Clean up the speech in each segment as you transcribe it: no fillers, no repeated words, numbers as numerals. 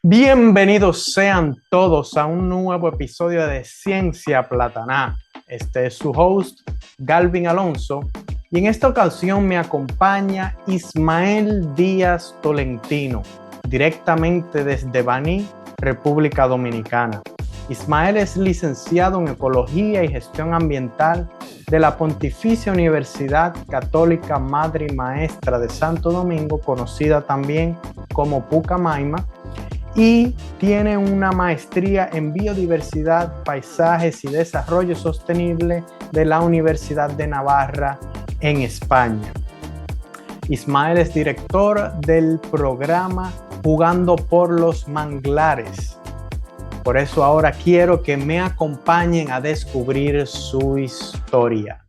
Bienvenidos sean todos a un nuevo episodio de Ciencia Plataná. Este es su host, Galvin Alonso, y en esta ocasión me acompaña Ismael Díaz Tolentino, directamente desde Baní, República Dominicana. Ismael es licenciado en Ecología y Gestión Ambiental de la Pontificia Universidad Católica Madre y Maestra de Santo Domingo, conocida también como Pucamaima, y tiene una maestría en biodiversidad, paisajes y desarrollo sostenible de la Universidad de Navarra en España. Ismael es director del programa Jugando por los Manglares. Por eso ahora quiero que me acompañen a descubrir su historia.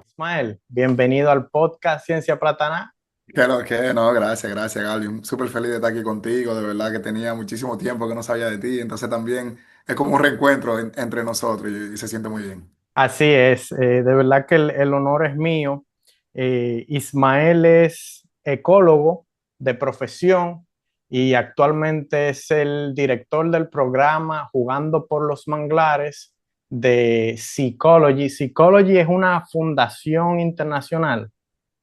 Ismael, bienvenido al podcast Ciencia Plataná. Que lo que, no, gracias, Galvin. Súper feliz de estar aquí contigo, de verdad que tenía muchísimo tiempo que no sabía de ti, entonces también es como un reencuentro entre nosotros y se siente muy bien. Así es, de verdad que el honor es mío. Ismael es ecólogo de profesión y actualmente es el director del programa Jugando por los Manglares de Seacology. Seacology es una fundación internacional.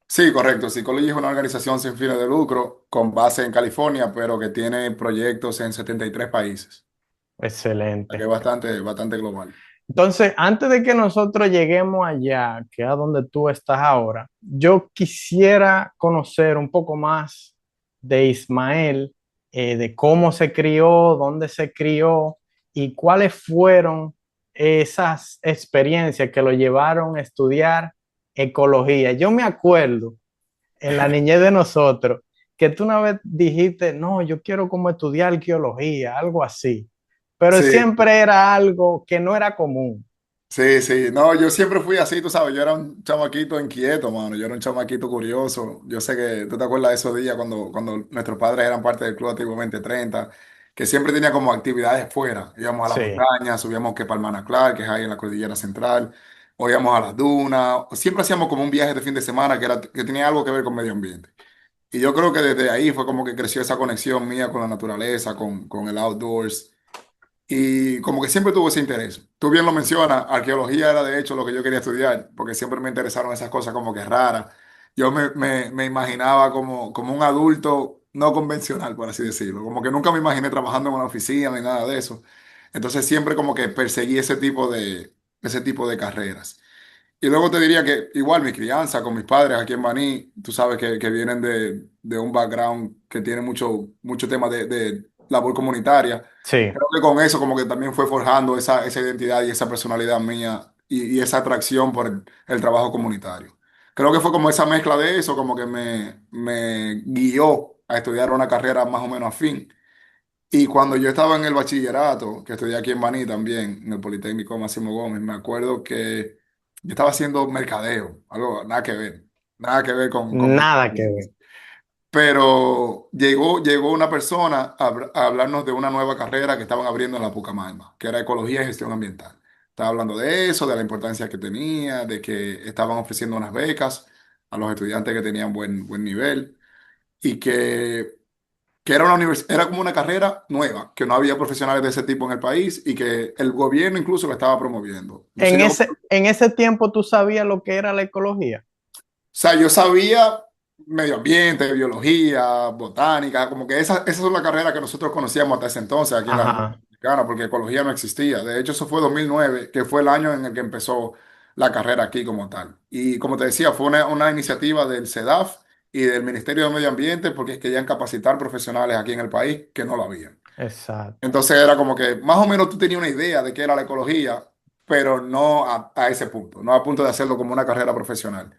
Sí, correcto. Psychology es una organización sin fines de lucro con base en California, pero que tiene proyectos en 73 países. O sea que Excelente. es bastante global. Entonces, antes de que nosotros lleguemos allá, que es a donde tú estás ahora, yo quisiera conocer un poco más de Ismael, de cómo se crió, dónde se crió y cuáles fueron esas experiencias que lo llevaron a estudiar ecología. Yo me acuerdo en la niñez de nosotros que tú una vez dijiste, no, yo quiero como estudiar arqueología, algo así, pero Sí, siempre era algo que no era común. sí. No, yo siempre fui así, tú sabes, yo era un chamaquito inquieto, mano. Yo era un chamaquito curioso. Yo sé que tú te acuerdas de esos días cuando nuestros padres eran parte del Club Antiguamente 30, que siempre tenía como actividades fuera. Íbamos a las Sí, montañas, subíamos que para el Manaclar, que es ahí en la cordillera central, o íbamos a las dunas. Siempre hacíamos como un viaje de fin de semana que tenía algo que ver con medio ambiente. Y yo creo que desde ahí fue como que creció esa conexión mía con la naturaleza, con el outdoors. Y como que siempre tuve ese interés. Tú bien lo mencionas, arqueología era de hecho lo que yo quería estudiar, porque siempre me interesaron esas cosas como que raras. Yo me imaginaba como un adulto no convencional, por así decirlo. Como que nunca me imaginé trabajando en una oficina ni nada de eso. Entonces siempre como que perseguí ese tipo de carreras. Y luego te diría que igual mi crianza con mis padres aquí en Baní, tú sabes que vienen de un background que tiene mucho tema de labor comunitaria. sí. Creo que con eso como que también fue forjando esa identidad y esa personalidad mía y esa atracción por el trabajo comunitario. Creo que fue como esa mezcla de eso como que me guió a estudiar una carrera más o menos afín. Y cuando yo estaba en el bachillerato, que estudié aquí en Baní también, en el Politécnico Máximo Gómez, me acuerdo que yo estaba haciendo mercadeo, algo nada que ver con. Nada que ver. Pero llegó una persona a hablarnos de una nueva carrera que estaban abriendo en la Pucamaima, que era Ecología y Gestión Ambiental. Estaba hablando de eso, de la importancia que tenía, de que estaban ofreciendo unas becas a los estudiantes que tenían buen nivel y que era como una carrera nueva, que no había profesionales de ese tipo en el país y que el gobierno incluso la estaba promoviendo. Entonces En yo, ese tiempo tú sabías lo que era la ecología. sea, yo sabía medio ambiente, biología, botánica, como que esas son las carreras que nosotros conocíamos hasta ese entonces aquí en la República Ajá, Dominicana, porque ecología no existía. De hecho, eso fue 2009, que fue el año en el que empezó la carrera aquí como tal. Y como te decía, fue una iniciativa del CEDAF y del Ministerio de Medio Ambiente, porque querían capacitar profesionales aquí en el país que no lo habían. exacto. Entonces era como que más o menos tú tenías una idea de qué era la ecología, pero no a ese punto, no a punto de hacerlo como una carrera profesional.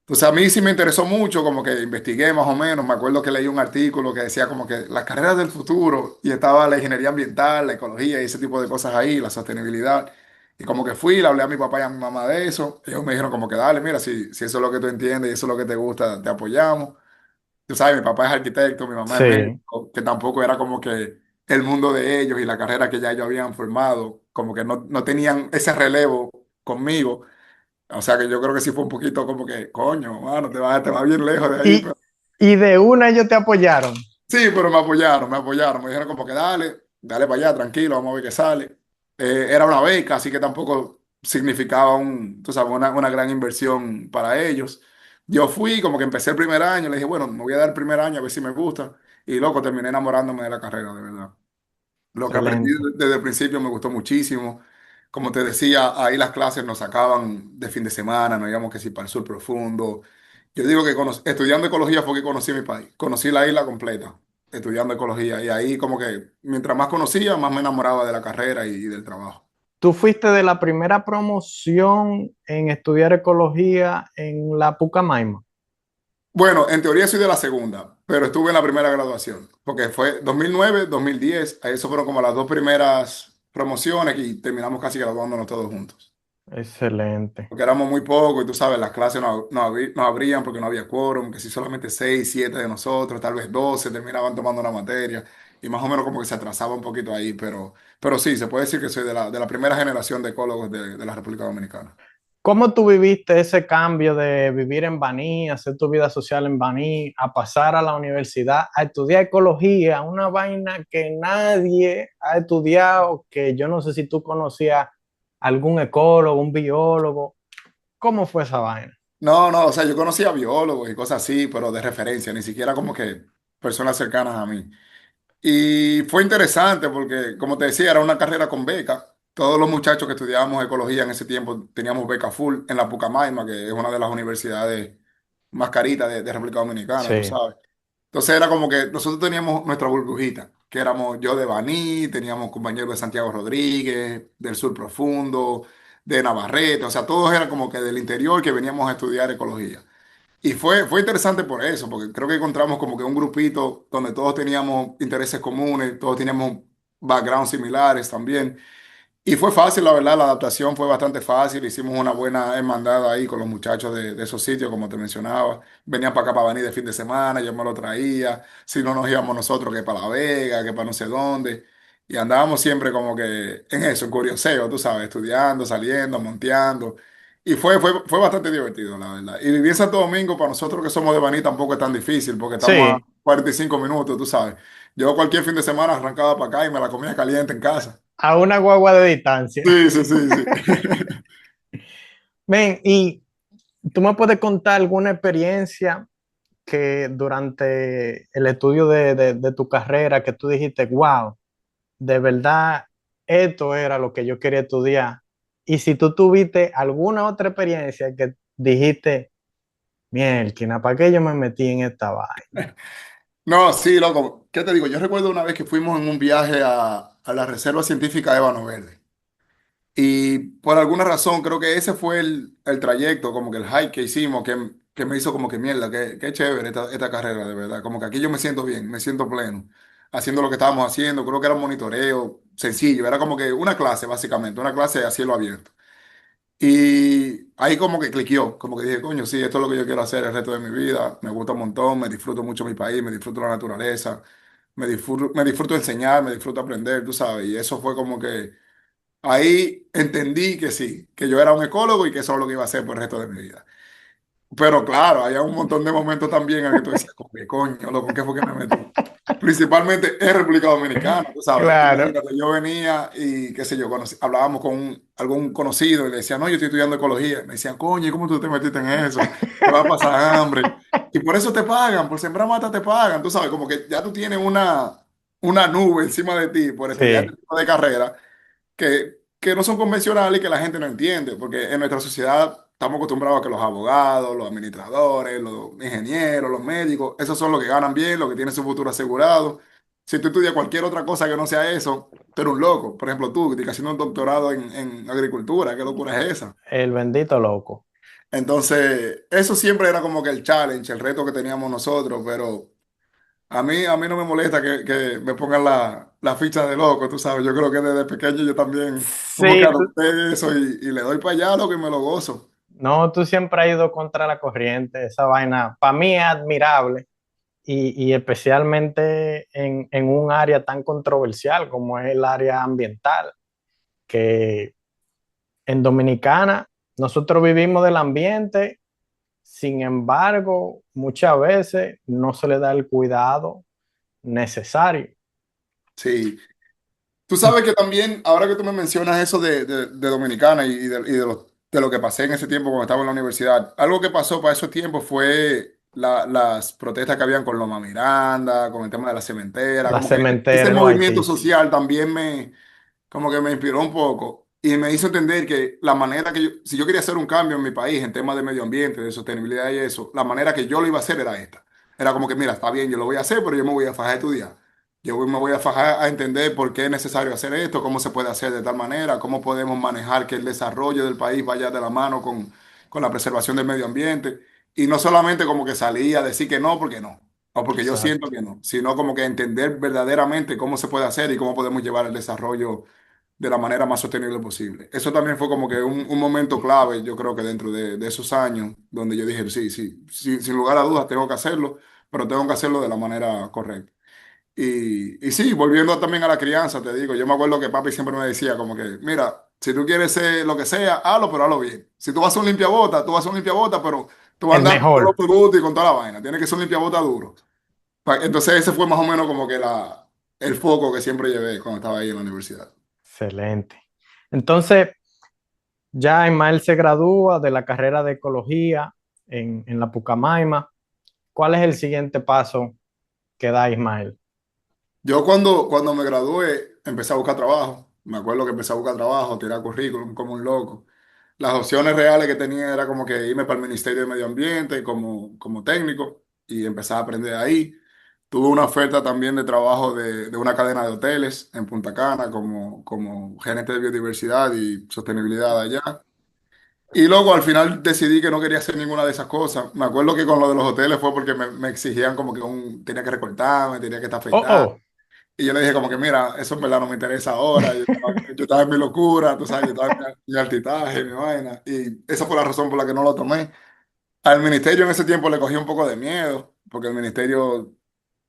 Entonces a mí sí me interesó mucho, como que investigué más o menos, me acuerdo que leí un artículo que decía como que las carreras del futuro y estaba la ingeniería ambiental, la ecología y ese tipo de cosas ahí, la sostenibilidad. Y como que fui, le hablé a mi papá y a mi mamá de eso. Ellos me dijeron como que dale, mira, si eso es lo que tú entiendes y eso es lo que te gusta, te apoyamos. Tú sabes, mi papá es arquitecto, mi mamá es Sí, médico, que tampoco era como que el mundo de ellos y la carrera que ya ellos habían formado, como que no tenían ese relevo conmigo. O sea que yo creo que sí fue un poquito como que, coño, mano, te vas bien lejos de ahí. Y, y de una ellos te apoyaron. Sí, pero me apoyaron, me dijeron como que dale para allá, tranquilo, vamos a ver qué sale. Era una beca, así que tampoco significaba tú sabes, una gran inversión para ellos. Yo fui, como que empecé el primer año, le dije, bueno, me voy a dar el primer año a ver si me gusta. Y loco, terminé enamorándome de la carrera, de verdad. Lo que aprendí Excelente. desde el principio me gustó muchísimo. Como te decía, ahí las clases nos sacaban de fin de semana, nos íbamos que sí para el sur profundo. Yo digo que estudiando ecología fue que conocí mi país, conocí la isla completa, estudiando ecología. Y ahí como que mientras más conocía, más me enamoraba de la carrera y del trabajo. Tú fuiste de la primera promoción en estudiar ecología en la Pucamaima. Bueno, en teoría soy de la segunda, pero estuve en la primera graduación, porque fue 2009, 2010, ahí eso fueron como las dos primeras promociones y terminamos casi graduándonos todos juntos. Excelente. Porque éramos muy pocos y tú sabes, las clases no abrían porque no había quórum, que si solamente 6, 7 de nosotros, tal vez 12 terminaban tomando una materia y más o menos como que se atrasaba un poquito ahí, pero sí, se puede decir que soy de la primera generación de ecólogos de la República Dominicana. ¿Cómo tú viviste ese cambio de vivir en Baní, hacer tu vida social en Baní, a pasar a la universidad, a estudiar ecología, una vaina que nadie ha estudiado, que yo no sé si tú conocías algún ecólogo, un biólogo? ¿Cómo fue esa vaina? No, no, o sea, yo conocía biólogos y cosas así, pero de referencia, ni siquiera como que personas cercanas a mí. Y fue interesante porque, como te decía, era una carrera con beca. Todos los muchachos que estudiábamos ecología en ese tiempo teníamos beca full en la Pucamaima, que es una de las universidades más caritas de República Dominicana, tú Sí, sabes. Entonces era como que nosotros teníamos nuestra burbujita, que éramos yo de Baní, teníamos compañeros de Santiago Rodríguez, del Sur Profundo, de Navarrete, o sea, todos eran como que del interior que veníamos a estudiar ecología. Y fue interesante por eso, porque creo que encontramos como que un grupito donde todos teníamos intereses comunes, todos teníamos backgrounds similares también. Y fue fácil, la verdad, la adaptación fue bastante fácil. Hicimos una buena hermandad ahí con los muchachos de esos sitios, como te mencionaba. Venían para acá para venir de fin de semana, yo me lo traía. Si no nos íbamos nosotros, que para La Vega, que para no sé dónde. Y andábamos siempre como que en eso, en curioseo, tú sabes, estudiando, saliendo, monteando. Y fue bastante divertido, la verdad. Y vivir en Santo Domingo, para nosotros que somos de Baní, tampoco es tan difícil, porque estamos a sí, 45 minutos, tú sabes. Yo cualquier fin de semana arrancaba para acá y me la comía caliente en casa. a una guagua de distancia. Sí, sí, sí, sí. Ven, y tú me puedes contar alguna experiencia que durante el estudio de tu carrera que tú dijiste, wow, de verdad, esto era lo que yo quería estudiar. Y si tú tuviste alguna otra experiencia que dijiste, mierda, ¿para qué yo me metí en esta vaina? No, sí, loco. ¿Qué te digo? Yo recuerdo una vez que fuimos en un viaje a la Reserva Científica de Ébano Verde. Y por alguna razón, creo que ese fue el trayecto, como que el hike que hicimos, que me hizo como que mierda, qué chévere esta carrera, de verdad. Como que aquí yo me siento bien, me siento pleno, haciendo lo que estábamos haciendo. Creo que era un monitoreo sencillo, era como que una clase, básicamente, una clase a cielo abierto. Y ahí como que cliqueó, como que dije, coño, sí, esto es lo que yo quiero hacer el resto de mi vida. Me gusta un montón, me disfruto mucho mi país, me disfruto la naturaleza, me disfruto enseñar, me disfruto aprender, tú sabes. Y eso fue como que ahí entendí que sí, que yo era un ecólogo y que eso es lo que iba a hacer por el resto de mi vida. Pero claro, había un montón de momentos también en el que tú decías, "Como que coño, loco, ¿qué fue que me metí?" Principalmente en República Dominicana, tú sabes. Claro. Imagínate, yo venía y qué sé yo, hablábamos con algún conocido y le decía, no, yo estoy estudiando ecología. Me decían, coño, ¿y cómo tú te metiste en eso? Te vas a pasar hambre. Y por eso te pagan, por sembrar mata te pagan, tú sabes, como que ya tú tienes una nube encima de ti por estudiar Sí, este tipo de carrera que no son convencionales y que la gente no entiende, porque en nuestra sociedad estamos acostumbrados a que los abogados, los administradores, los ingenieros, los médicos, esos son los que ganan bien, los que tienen su futuro asegurado. Si tú estudias cualquier otra cosa que no sea eso, tú eres un loco. Por ejemplo, tú, que estás haciendo un doctorado en agricultura, ¿qué locura es esa? el bendito loco. Entonces, eso siempre era como que el challenge, el reto que teníamos nosotros, pero a mí no me molesta que me pongan la ficha de loco, tú sabes. Yo creo que desde pequeño yo también como que Sí, adopté eso y le doy para allá lo que me lo gozo. no, tú siempre has ido contra la corriente. Esa vaina, para mí es admirable y especialmente en un área tan controversial como es el área ambiental, que en Dominicana Nosotros vivimos del ambiente, sin embargo, muchas veces no se le da el cuidado necesario. Sí. Tú sabes que también, ahora que tú me mencionas eso de Dominicana de lo que pasé en ese tiempo cuando estaba en la universidad, algo que pasó para esos tiempos fue las protestas que habían con Loma Miranda, con el tema de la cementera, La como que ese cementera en los movimiento Haití, sí. social también como que me inspiró un poco y me hizo entender que la manera que si yo quería hacer un cambio en mi país en temas de medio ambiente, de sostenibilidad y eso, la manera que yo lo iba a hacer era esta. Era como que, mira, está bien, yo lo voy a hacer, pero yo me voy a fajar a estudiar. Me voy a fajar a entender por qué es necesario hacer esto, cómo se puede hacer de tal manera, cómo podemos manejar que el desarrollo del país vaya de la mano con la preservación del medio ambiente. Y no solamente como que salía a decir que no, porque no, o porque yo siento Exacto, que no, sino como que entender verdaderamente cómo se puede hacer y cómo podemos llevar el desarrollo de la manera más sostenible posible. Eso también fue como que un momento clave, yo creo que dentro de esos años, donde yo dije, sí, sí, sí, sin lugar a dudas tengo que hacerlo, pero tengo que hacerlo de la manera correcta. Y sí, volviendo también a la crianza, te digo, yo me acuerdo que papi siempre me decía como que, mira, si tú quieres ser lo que sea, hazlo, pero hazlo bien. Si tú vas a ser un limpiabota, tú vas a ser un limpiabota, pero tú vas a el andar con todos los mejor, productos y con toda la vaina. Tienes que ser un limpiabota duro. Entonces ese fue más o menos como que el foco que siempre llevé cuando estaba ahí en la universidad. excelente. Entonces, ya Ismael se gradúa de la carrera de ecología en la Pucamaima. ¿Cuál es el siguiente paso que da Ismael? Yo cuando me gradué empecé a buscar trabajo. Me acuerdo que empecé a buscar trabajo, tirar currículum como un loco. Las opciones reales que tenía era como que irme para el Ministerio de Medio Ambiente como técnico y empezar a aprender ahí. Tuve una oferta también de trabajo de una cadena de hoteles en Punta Cana como gerente de biodiversidad y sostenibilidad allá. Y luego al final decidí que no quería hacer ninguna de esas cosas. Me acuerdo que con lo de los hoteles fue porque me exigían como que tenía que recortarme, tenía que estar Oh, afeitado. oh, Y yo le dije como que, mira, eso en verdad no me interesa ahora. Yo estaba en mi locura, tú sabes, yo estaba en mi altitaje, mi vaina. Y esa fue la razón por la que no lo tomé. Al ministerio en ese tiempo le cogí un poco de miedo, porque el ministerio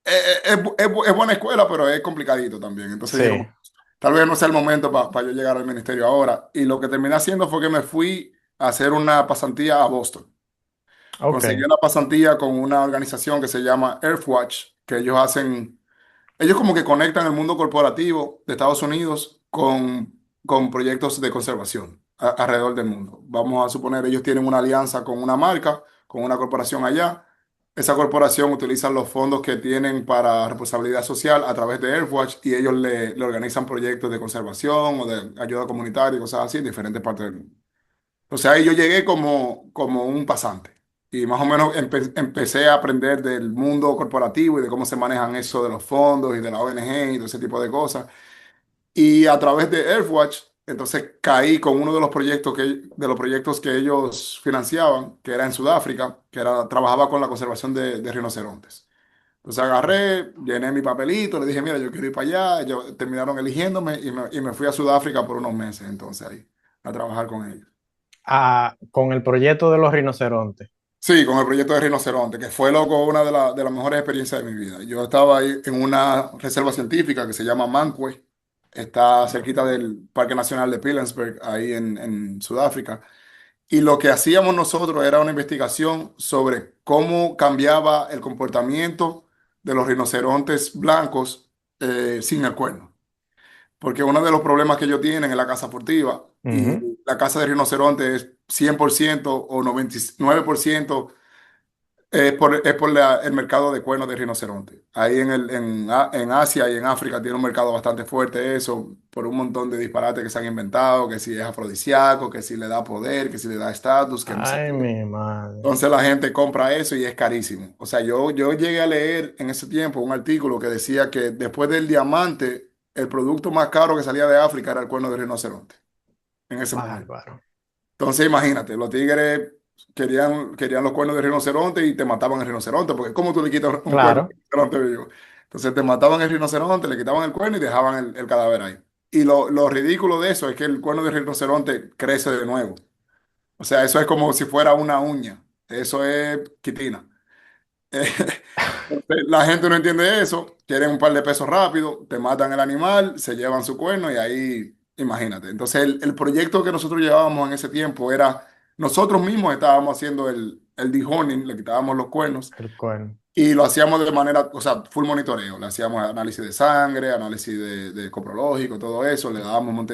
es buena escuela, pero es complicadito también. Entonces dije sí, como, tal vez no sea el momento para yo llegar al ministerio ahora. Y lo que terminé haciendo fue que me fui a hacer una pasantía a Boston. ok. Conseguí una pasantía con una organización que se llama Earthwatch, que ellos como que conectan el mundo corporativo de Estados Unidos con proyectos de conservación alrededor del mundo. Vamos a suponer, ellos tienen una alianza con una marca, con una corporación allá. Esa corporación utiliza los fondos que tienen para responsabilidad social a través de Earthwatch y ellos le organizan proyectos de conservación o de ayuda comunitaria y cosas así en diferentes partes del mundo. Entonces ahí yo llegué como un pasante y más o menos empecé a aprender del mundo corporativo y de cómo se manejan eso de los fondos y de la ONG y todo ese tipo de cosas. Y a través de Earthwatch, entonces caí con uno de los proyectos que ellos financiaban, que era en Sudáfrica, trabajaba con la conservación de rinocerontes. Entonces agarré, llené mi papelito, le dije, mira, yo quiero ir para allá. Ellos terminaron eligiéndome y me fui a Sudáfrica por unos meses, entonces ahí, a trabajar con ellos. Con el proyecto de los rinocerontes. Sí, con el proyecto de Rinoceronte, que fue loco, una de las mejores experiencias de mi vida. Yo estaba ahí en una reserva científica que se llama Manque, está cerquita del Parque Nacional de Pilanesberg, ahí en Sudáfrica. Y lo que hacíamos nosotros era una investigación sobre cómo cambiaba el comportamiento de los rinocerontes blancos sin el cuerno. Porque uno de los problemas que ellos tienen es la caza furtiva y Ujú. la caza de rinoceronte es 100% o 99% el mercado de cuernos de rinoceronte. Ahí en Asia y en África tiene un mercado bastante fuerte eso, por un montón de disparates que se han inventado, que si es afrodisíaco, que si le da poder, que si le da estatus, que no sé Ay, qué. mi madre. Entonces la gente compra eso y es carísimo. O sea, yo llegué a leer en ese tiempo un artículo que decía que después del diamante, el producto más caro que salía de África era el cuerno de rinoceronte, en ese momento. Bárbaro. Entonces imagínate, los tigres querían los cuernos de rinoceronte y te mataban el rinoceronte, porque ¿cómo tú le quitas un cuerno de Claro. rinoceronte vivo? Entonces te mataban el rinoceronte, le quitaban el cuerno y dejaban el cadáver ahí. Y lo ridículo de eso es que el cuerno de rinoceronte crece de nuevo. O sea, eso es como si fuera una uña. Eso es quitina. La gente no entiende eso, quieren un par de pesos rápido, te matan el animal, se llevan su cuerno y ahí, imagínate. Entonces, el proyecto que nosotros llevábamos en ese tiempo era nosotros mismos estábamos haciendo el dehorning, le quitábamos los cuernos El cuerno. y lo hacíamos de manera, o sea, full monitoreo. Le hacíamos análisis de sangre, análisis de coprológico, todo eso. Le dábamos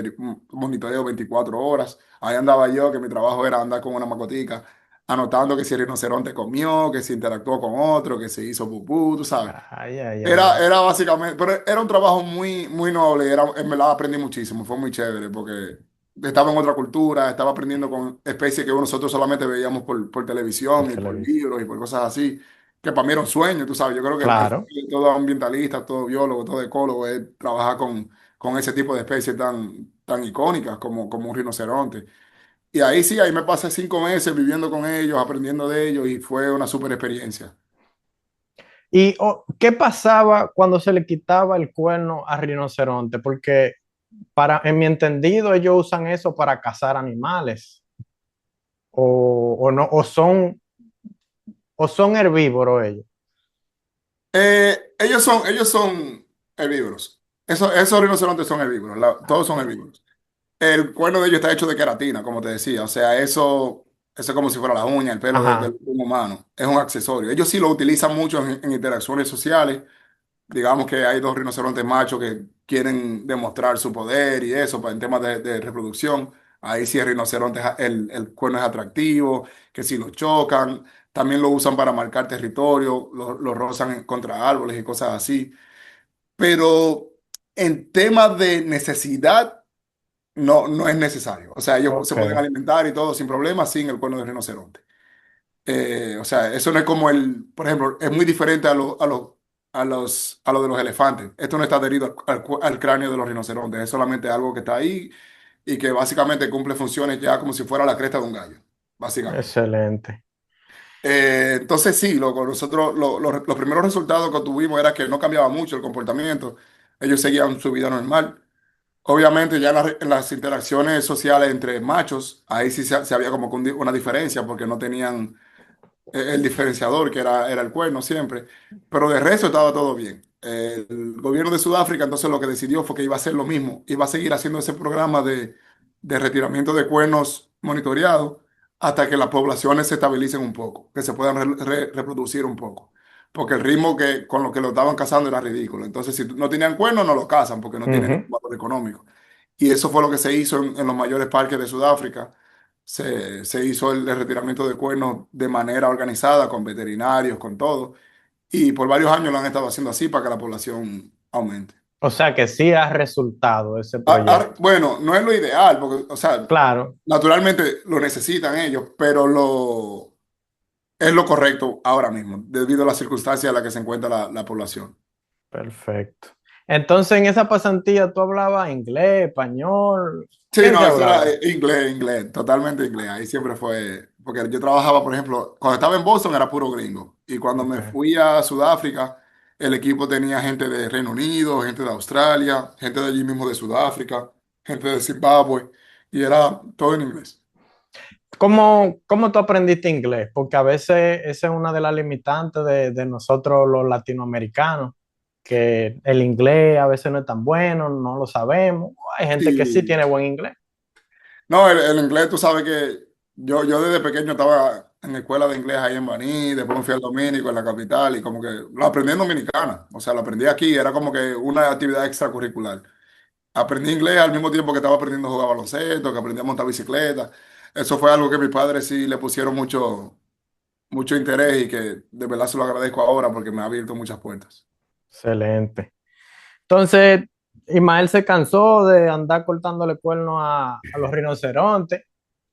monitoreo 24 horas. Ahí andaba yo, que mi trabajo era andar con una macotica, anotando que si el rinoceronte comió, que si interactuó con otro, que se hizo pupú, tú sabes. Ay, ay, ay, Era, ay. era básicamente, pero era un trabajo muy, muy noble, en verdad aprendí muchísimo, fue muy chévere porque estaba en otra cultura, estaba aprendiendo con especies que nosotros solamente veíamos por Por televisión y por televisión. libros y por cosas así, que para mí era un sueño, tú sabes, yo creo que el Claro. sueño de todo ambientalista, todo biólogo, todo ecólogo es trabajar con ese tipo de especies tan icónicas como un rinoceronte. Y ahí sí, ahí me pasé 5 meses viviendo con ellos, aprendiendo de ellos y fue una súper experiencia. ¿Y qué pasaba cuando se le quitaba el cuerno al rinoceronte? Porque en mi entendido ellos usan eso para cazar animales o no, o son herbívoros ellos. Ellos son herbívoros. Esos rinocerontes son herbívoros, todos son herbívoros. El cuerno de ellos está hecho de queratina, como te decía. O sea, eso es como si fuera la uña, el pelo del Ajá, humano. Es un accesorio. Ellos sí lo utilizan mucho en interacciones sociales. Digamos que hay dos rinocerontes machos que quieren demostrar su poder y eso, en temas de reproducción. Ahí sí el rinoceronte, el cuerno es atractivo, que si lo chocan, también lo usan para marcar territorio, lo rozan contra árboles y cosas así. Pero en temas de necesidad, no es necesario. O sea, ellos se ok, pueden alimentar y todo sin problema sin el cuerno de rinoceronte. O sea, eso no es como por ejemplo, es muy diferente a lo de los elefantes. Esto no está adherido al cráneo de los rinocerontes, es solamente algo que está ahí y que básicamente cumple funciones ya como si fuera la cresta de un gallo, básicamente. excelente. Entonces sí, nosotros los primeros resultados que tuvimos era que no cambiaba mucho el comportamiento, ellos seguían su vida normal. Obviamente ya en las interacciones sociales entre machos, ahí sí se había como que una diferencia porque no tenían el diferenciador, que era el cuerno siempre, pero de resto estaba todo bien. El gobierno de Sudáfrica entonces lo que decidió fue que iba a hacer lo mismo, iba a seguir haciendo ese programa de retiramiento de cuernos monitoreado hasta que las poblaciones se estabilicen un poco, que se puedan reproducir un poco. Porque el ritmo con lo que lo estaban cazando era ridículo. Entonces, si no tenían cuernos, no lo cazan porque no tienen Ujú. valor económico. Y eso fue lo que se hizo en los mayores parques de Sudáfrica. Se hizo el retiramiento de cuernos de manera organizada, con veterinarios, con todo. Y por varios años lo han estado haciendo así para que la población aumente. O sea que sí ha resultado ese proyecto. Bueno, no es lo ideal, porque, o sea, Claro, naturalmente lo necesitan ellos, pero es lo correcto ahora mismo, debido a las circunstancias en las que se encuentra la población. perfecto. Entonces en esa pasantía tú hablabas inglés, español, Sí, ¿qué se no, eso era hablaba? inglés, totalmente inglés. Ahí siempre fue, porque yo trabajaba, por ejemplo, cuando estaba en Boston era puro gringo. Y cuando Ok, me fui a Sudáfrica, el equipo tenía gente de Reino Unido, gente de Australia, gente de allí mismo de Sudáfrica, gente de Zimbabue, y era todo en inglés. ¿cómo tú aprendiste inglés? Porque a veces esa es una de las limitantes de nosotros los latinoamericanos, que el inglés a veces no es tan bueno, no lo sabemos. Hay gente que sí Sí. tiene buen inglés. No, el inglés, tú sabes que yo desde pequeño estaba en la escuela de inglés ahí en Baní, después me fui al Dominico, en la capital, y como que lo aprendí en Dominicana. O sea, lo aprendí aquí, era como que una actividad extracurricular. Aprendí inglés al mismo tiempo que estaba aprendiendo a jugar baloncesto, que aprendí a montar bicicleta. Eso fue algo que mis padres sí le pusieron mucho interés y que de verdad se lo agradezco ahora porque me ha abierto muchas puertas. Excelente. Entonces, Ismael se cansó de andar cortándole cuernos a los rinocerontes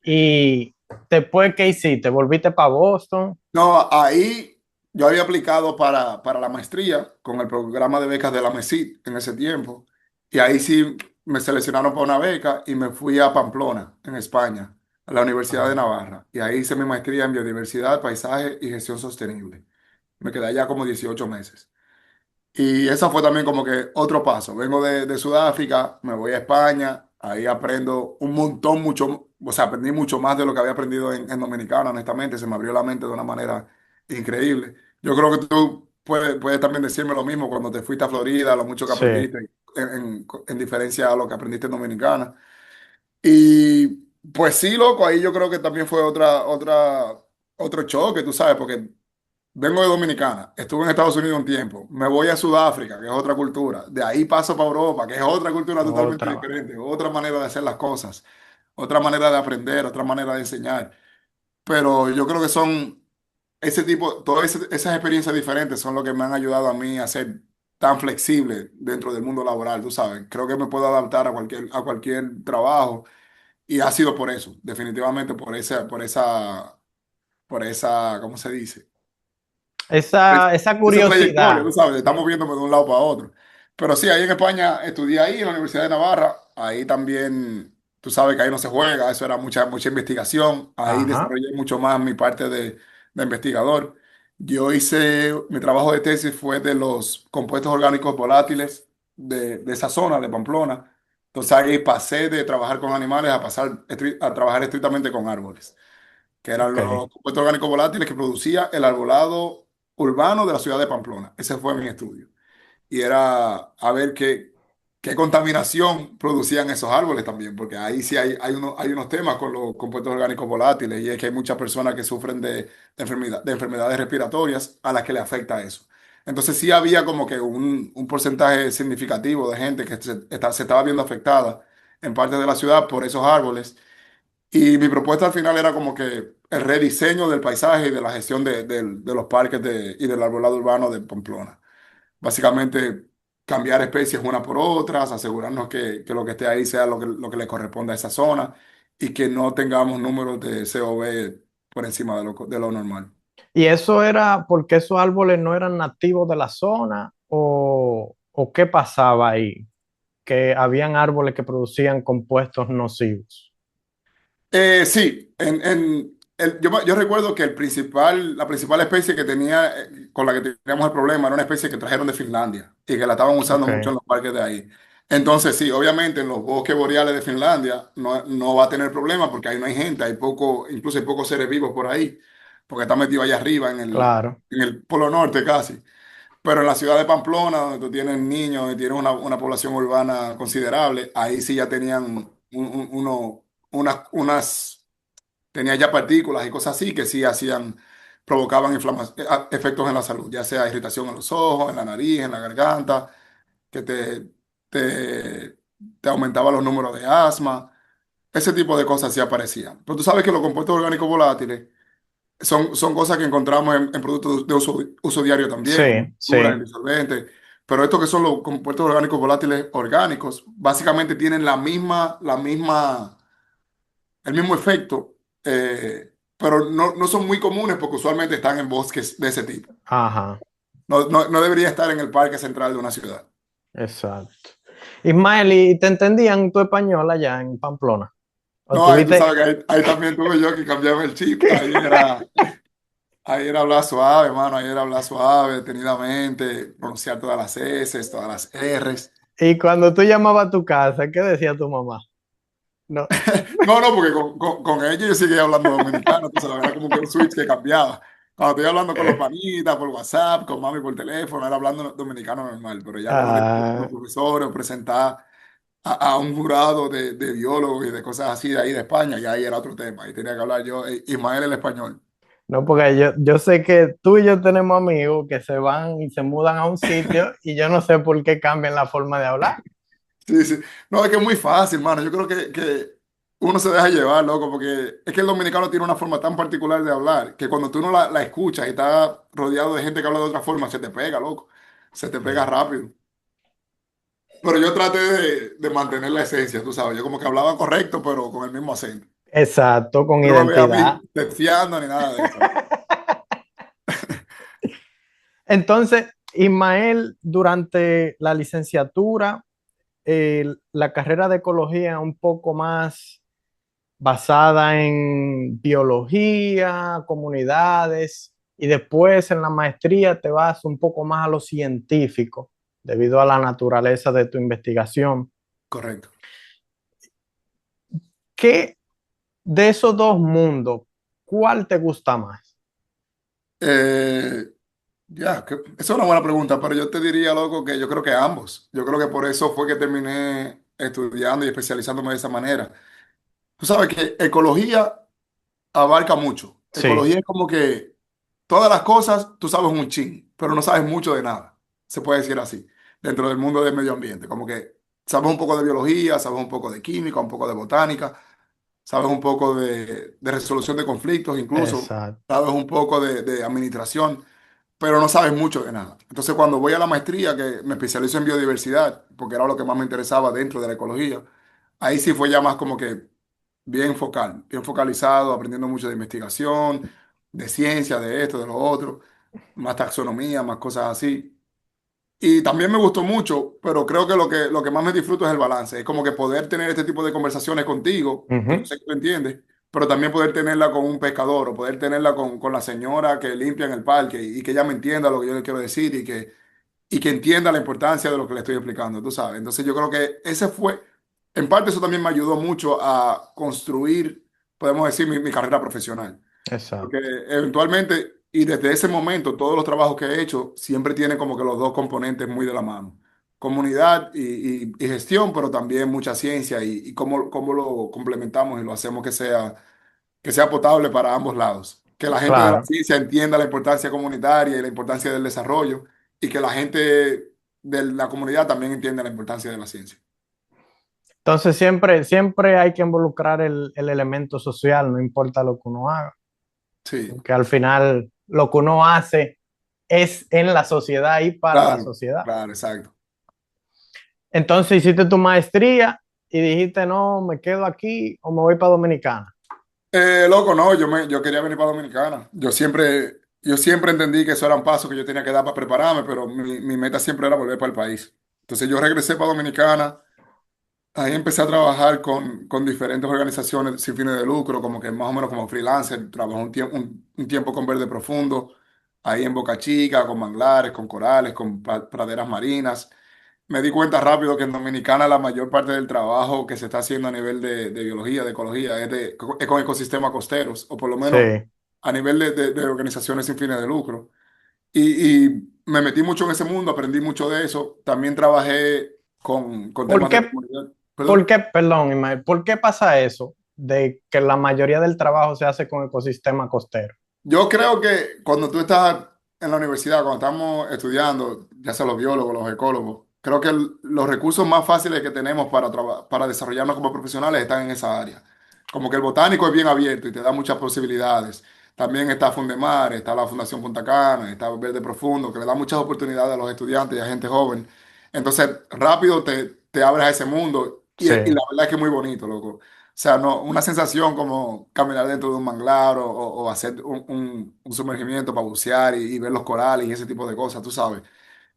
y después, ¿qué hiciste? ¿Volviste para Boston? No, ahí yo había aplicado para la maestría con el programa de becas de la MESID en ese tiempo. Y ahí sí me seleccionaron para una beca y me fui a Pamplona, en España, a la Universidad de Ah, Navarra. Y ahí hice mi maestría en biodiversidad, paisaje y gestión sostenible. Me quedé allá como 18 meses. Y esa fue también como que otro paso. Vengo de Sudáfrica, me voy a España, ahí aprendo un montón, o sea, aprendí mucho más de lo que había aprendido en Dominicana, honestamente, se me abrió la mente de una manera increíble. Yo creo que tú puedes también decirme lo mismo cuando te fuiste a Florida, lo mucho que sí, aprendiste en diferencia a lo que aprendiste en Dominicana. Y Pues sí, loco, ahí yo creo que también fue otro choque, tú sabes, porque vengo de Dominicana, estuve en Estados Unidos un tiempo, me voy a Sudáfrica, que es otra cultura, de ahí paso para Europa, que es otra cultura totalmente Otra. diferente, otra manera de hacer las cosas, otra manera de aprender, otra manera de enseñar. Pero yo creo que son ese tipo, esas experiencias diferentes son lo que me han ayudado a mí a ser tan flexible dentro del mundo laboral, tú sabes. Creo que me puedo adaptar a cualquier trabajo y ha sido por eso, definitivamente por esa, ¿cómo se dice? Esa Esa trayectoria, curiosidad. tú sabes, estamos moviéndome de un lado para otro. Pero sí, ahí en España estudié ahí en la Universidad de Navarra. Ahí también, tú sabes que ahí no se juega, eso era mucha investigación. Ahí Ajá, desarrollé mucho más mi parte de investigador. Yo hice, mi trabajo de tesis fue de los compuestos orgánicos volátiles de esa zona, de Pamplona. Entonces ahí pasé de trabajar con animales a pasar a trabajar estrictamente con árboles, que eran ok. los compuestos orgánicos volátiles que producía el arbolado urbano de la ciudad de Pamplona. Ese fue mi estudio. Y era a ver qué contaminación producían esos árboles también, porque ahí sí hay unos temas con los compuestos orgánicos volátiles, y es que hay muchas personas que sufren de enfermedades respiratorias a las que le afecta eso. Entonces sí había como que un porcentaje significativo de gente que se estaba viendo afectada en parte de la ciudad por esos árboles. Y mi propuesta al final era como que el rediseño del paisaje y de la gestión de los parques y del arbolado urbano de Pamplona. Básicamente, cambiar especies unas por otras, asegurarnos que lo que esté ahí sea lo que le corresponde a esa zona y que no tengamos números de COV por encima de lo normal. ¿Y eso era porque esos árboles no eran nativos de la zona o qué pasaba ahí? Que habían árboles que producían compuestos nocivos. Sí, yo recuerdo que la principal especie que tenía, con la que teníamos el problema era una especie que trajeron de Finlandia y que la estaban usando Ok, mucho en los parques de ahí. Entonces, sí, obviamente en los bosques boreales de Finlandia no va a tener problema porque ahí no hay gente, hay poco, incluso hay pocos seres vivos por ahí, porque está metido allá arriba claro. en el Polo Norte casi. Pero en la ciudad de Pamplona, donde tú tienes niños y tienes una población urbana considerable, ahí sí ya tenían unas tenía ya partículas y cosas así que sí provocaban efectos en la salud, ya sea irritación en los ojos, en la nariz, en la garganta, que te, te aumentaba los números de asma, ese tipo de cosas sí aparecían. Pero tú sabes que los compuestos orgánicos volátiles son cosas que encontramos en productos de uso diario también, como Sí, pinturas, en sí. disolventes. Pero estos que son los compuestos orgánicos volátiles orgánicos, básicamente tienen el mismo efecto, pero no son muy comunes porque usualmente están en bosques de ese tipo. Ajá, No debería estar en el parque central de una ciudad. exacto. Ismael, ¿y te entendían tu español allá en Pamplona? ¿O No, ahí tú tuviste? sabes que ahí también tuve yo que cambiarme el chip. Ahí era hablar suave, hermano. Ahí era hablar suave, detenidamente, pronunciar todas las S, todas las Rs. Y cuando tú llamabas a tu casa, ¿qué decía tu mamá? No. No, porque con ellos yo seguía hablando dominicano, entonces era como que un switch que cambiaba. Cuando estoy hablando con los panitas por WhatsApp, con mami por teléfono, era hablando dominicano normal, pero ya cuando tenía los Ah, profesores o presentar a un jurado de biólogos y de cosas así de ahí de España, ya ahí era otro tema, ahí tenía que hablar yo, Ismael el español. no, porque yo sé que tú y yo tenemos amigos que se van y se mudan a un sitio y yo no sé por qué cambian la forma de hablar. Sí, sí. No, es que es muy fácil, hermano. Yo creo que uno se deja llevar, loco, porque es que el dominicano tiene una forma tan particular de hablar que cuando tú no la escuchas y estás rodeado de gente que habla de otra forma, se te pega, loco. Se te pega Sí. rápido. Pero yo traté de mantener la esencia, tú sabes. Yo como que hablaba correcto, pero con el mismo acento. Exacto, con No me veía a mí identidad. testeando ni nada de eso. Entonces, Ismael, durante la licenciatura, la carrera de ecología un poco más basada en biología, comunidades, y después en la maestría te vas un poco más a lo científico, debido a la naturaleza de tu investigación. Correcto. ¿Qué de esos dos mundos, cuál te gusta más? Eh, esa es una buena pregunta, pero yo te diría, loco, que yo creo que ambos. Yo creo que por eso fue que terminé estudiando y especializándome de esa manera. Tú sabes que ecología abarca mucho. Sí, Ecología es como que todas las cosas tú sabes un chin, pero no sabes mucho de nada. Se puede decir así, dentro del mundo del medio ambiente. Como que sabes un poco de biología, sabes un poco de química, un poco de botánica, sabes un poco de resolución de conflictos, incluso exacto, sabes un poco de administración, pero no sabes mucho de nada. Entonces, cuando voy a la maestría, que me especializo en biodiversidad, porque era lo que más me interesaba dentro de la ecología, ahí sí fue ya más como que bien focalizado, aprendiendo mucho de investigación, de ciencia, de esto, de lo otro, más taxonomía, más cosas así. Y también me gustó mucho, pero creo que lo que más me disfruto es el balance. Es como que poder tener este tipo de conversaciones contigo, que yo ujú, sé que tú entiendes, pero también poder tenerla con un pescador o poder tenerla con la señora que limpia en el parque y que ella me entienda lo que yo le quiero decir y que entienda la importancia de lo que le estoy explicando, tú sabes. Entonces yo creo que ese fue, en parte eso también me ayudó mucho a construir, podemos decir, mi carrera profesional. Porque exacto, eventualmente, y desde ese momento, todos los trabajos que he hecho siempre tienen como que los dos componentes muy de la mano. Comunidad y gestión, pero también mucha ciencia y cómo lo complementamos y lo hacemos que sea potable para ambos lados. Que la gente de la claro. ciencia entienda la importancia comunitaria y la importancia del desarrollo y que la gente de la comunidad también entienda la importancia de la ciencia. Entonces siempre hay que involucrar el elemento social, no importa lo que uno haga, Sí, porque al final lo que uno hace es en la sociedad y para la claro, sociedad. claro, exacto. Entonces hiciste tu maestría y dijiste, no, me quedo aquí o me voy para Dominicana. Loco, no, yo quería venir para Dominicana. Yo siempre entendí que eso eran pasos que yo tenía que dar para prepararme, pero mi meta siempre era volver para el país. Entonces yo regresé para Dominicana, ahí empecé a trabajar con diferentes organizaciones sin fines de lucro, como que más o menos como freelancer. Trabajé un tiempo con Verde Profundo, ahí en Boca Chica, con manglares, con corales, con praderas marinas. Me di cuenta rápido que en Dominicana la mayor parte del trabajo que se está haciendo a nivel de biología, de ecología, es con ecosistemas costeros, o por lo Sí. menos a nivel de organizaciones sin fines de lucro. Y me metí mucho en ese mundo, aprendí mucho de eso. También trabajé con ¿Por temas de qué, comunidad. por ¿Perdón? qué, perdón, Ismael, por qué pasa eso de que la mayoría del trabajo se hace con ecosistema costero? Yo creo que cuando tú estás en la universidad, cuando estamos estudiando, ya sea los biólogos, los ecólogos, creo que los recursos más fáciles que tenemos para desarrollarnos como profesionales están en esa área. Como que el botánico es bien abierto y te da muchas posibilidades. También está Fundemar, está la Fundación Punta Cana, está Verde Profundo, que le da muchas oportunidades a los estudiantes y a gente joven. Entonces, rápido te abres a ese mundo y Sí. la verdad es que es muy bonito, loco. O sea, no, una sensación como caminar dentro de un manglar o hacer un sumergimiento para bucear y ver los corales y ese tipo de cosas, tú sabes.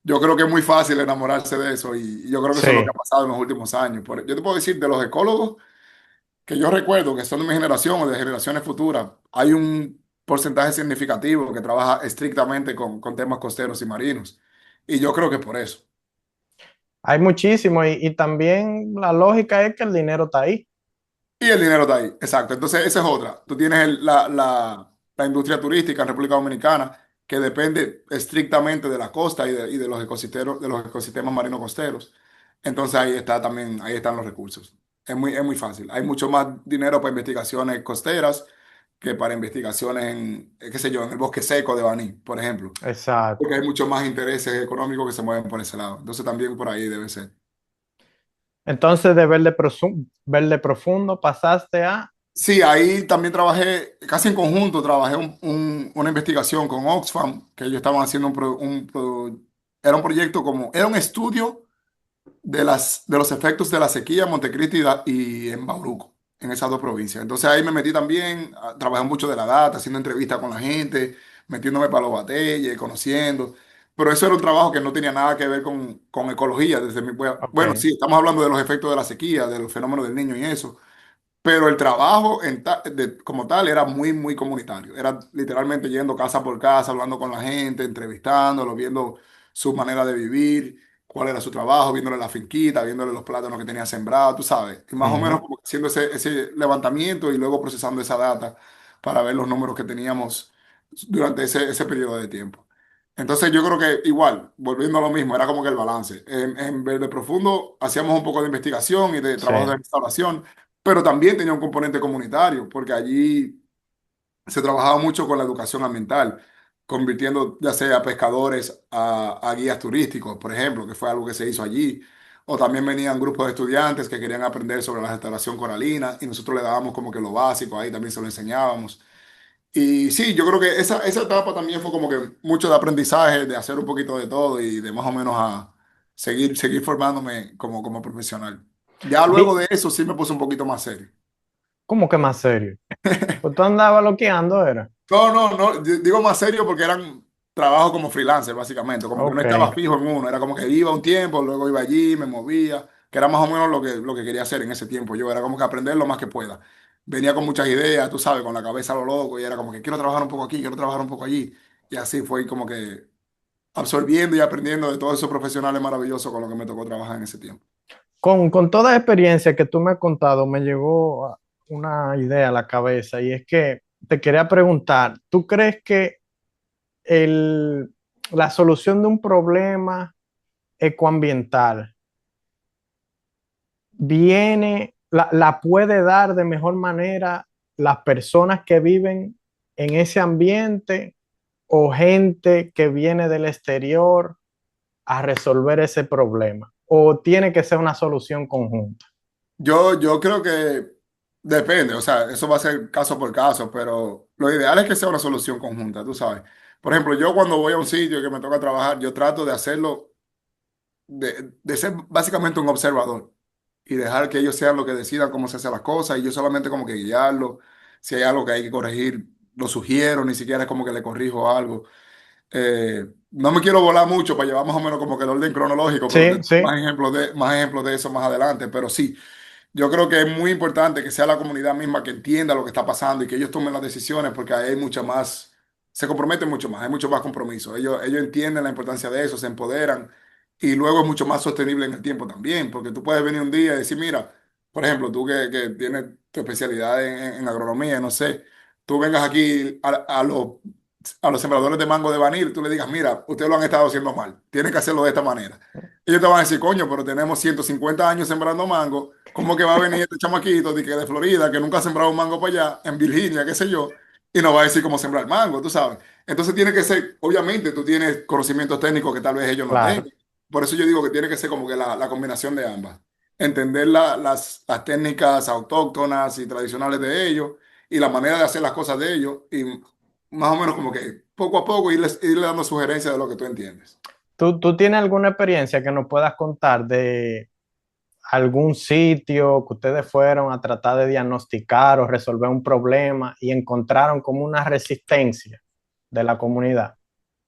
Yo creo que es muy fácil enamorarse de eso y yo creo que eso es lo que ha Sí, pasado en los últimos años. Yo te puedo decir, de los ecólogos que yo recuerdo, que son de mi generación o de generaciones futuras, hay un porcentaje significativo que trabaja estrictamente con temas costeros y marinos. Y yo creo que por eso. hay muchísimo y también la lógica es que el dinero está ahí. Y el dinero está ahí, exacto. Entonces, esa es otra. Tú tienes la industria turística en República Dominicana que depende estrictamente de la costa y de los ecosistemas marinos costeros. Entonces, ahí está también, ahí están los recursos. Es muy fácil. Hay mucho más dinero para investigaciones costeras que para investigaciones qué sé yo, en el bosque seco de Baní, por ejemplo. Porque Exacto. hay mucho más intereses económicos que se mueven por ese lado. Entonces, también por ahí debe ser. Entonces de verde profundo pasaste a... Sí, ahí también trabajé, casi en conjunto, trabajé una investigación con Oxfam, que ellos estaban haciendo era un proyecto era un estudio de los efectos de la sequía en Montecristi y en Bauruco, en esas dos provincias. Entonces ahí me metí también, trabajé mucho de la data, haciendo entrevistas con la gente, metiéndome para los batalles, conociendo. Pero eso era un trabajo que no tenía nada que ver con ecología. Bueno, Ok, sí, estamos hablando de los efectos de la sequía, de los fenómenos del niño y eso. Pero el trabajo como tal era muy, muy comunitario. Era literalmente yendo casa por casa, hablando con la gente, entrevistándolo, viendo su manera de vivir, cuál era su trabajo, viéndole la finquita, viéndole los plátanos que tenía sembrados, tú sabes. Y más o menos ujú, como haciendo ese levantamiento y luego procesando esa data para ver los números que teníamos durante ese periodo de tiempo. Entonces yo creo que igual, volviendo a lo mismo, era como que el balance. En Verde Profundo hacíamos un poco de investigación y de sí. trabajo de restauración, pero también tenía un componente comunitario, porque allí se trabajaba mucho con la educación ambiental, convirtiendo ya sea pescadores a guías turísticos, por ejemplo, que fue algo que se hizo allí. O también venían grupos de estudiantes que querían aprender sobre la restauración coralina y nosotros le dábamos como que lo básico, ahí también se lo enseñábamos. Y sí, yo creo que esa etapa también fue como que mucho de aprendizaje, de hacer un poquito de todo y de más o menos a seguir formándome como profesional. Ya luego Di- de eso sí me puse un poquito más serio. ¿Cómo que más serio? Pues tú andabas loqueando, era. No, digo más serio porque eran trabajos como freelancer, básicamente, como que no Ok. estaba fijo en uno, era como que iba un tiempo, luego iba allí, me movía, que era más o menos lo que quería hacer en ese tiempo. Yo era como que aprender lo más que pueda. Venía con muchas ideas, tú sabes, con la cabeza a lo loco, y era como que quiero trabajar un poco aquí, quiero trabajar un poco allí. Y así fue como que absorbiendo y aprendiendo de todos esos profesionales maravillosos con los que me tocó trabajar en ese tiempo. Con toda la experiencia que tú me has contado, me llegó una idea a la cabeza y es que te quería preguntar, ¿tú crees que el, la solución de un problema ecoambiental la puede dar de mejor manera las personas que viven en ese ambiente o gente que viene del exterior a resolver ese problema? ¿O tiene que ser una solución conjunta? Yo creo que depende, o sea, eso va a ser caso por caso, pero lo ideal es que sea una solución conjunta, tú sabes. Por ejemplo, yo cuando voy a un sitio que me toca trabajar, yo trato de hacerlo, de ser básicamente un observador y dejar que ellos sean los que decidan cómo se hacen las cosas y yo solamente como que guiarlo. Si hay algo que hay que corregir, lo sugiero, ni siquiera es como que le corrijo algo. No me quiero volar mucho para llevar más o menos como que el orden cronológico, pero te Sí, doy sí. más ejemplos de eso más adelante, pero sí. Yo creo que es muy importante que sea la comunidad misma que entienda lo que está pasando y que ellos tomen las decisiones porque ahí hay mucha más, se comprometen mucho más, hay mucho más compromiso. Ellos entienden la importancia de eso, se empoderan y luego es mucho más sostenible en el tiempo también, porque tú puedes venir un día y decir, mira, por ejemplo, tú que tienes tu especialidad en agronomía, no sé, tú vengas aquí a los sembradores de mango de Banil, tú le digas, mira, ustedes lo han estado haciendo mal, tienen que hacerlo de esta manera. Ellos te van a decir, coño, pero tenemos 150 años sembrando mango. ¿Cómo que va a venir este chamaquito de Florida, que nunca ha sembrado un mango para allá, en Virginia, qué sé yo, y nos va a decir cómo sembrar mango, tú sabes? Entonces tiene que ser, obviamente tú tienes conocimientos técnicos que tal vez ellos no Claro. tengan. Por eso yo digo que tiene que ser como que la combinación de ambas. Entender las técnicas autóctonas y tradicionales de ellos y la manera de hacer las cosas de ellos y más o menos como que poco a poco irle dando sugerencias de lo que tú entiendes. ¿Tú tienes alguna experiencia que nos puedas contar de algún sitio que ustedes fueron a tratar de diagnosticar o resolver un problema y encontraron como una resistencia de la comunidad?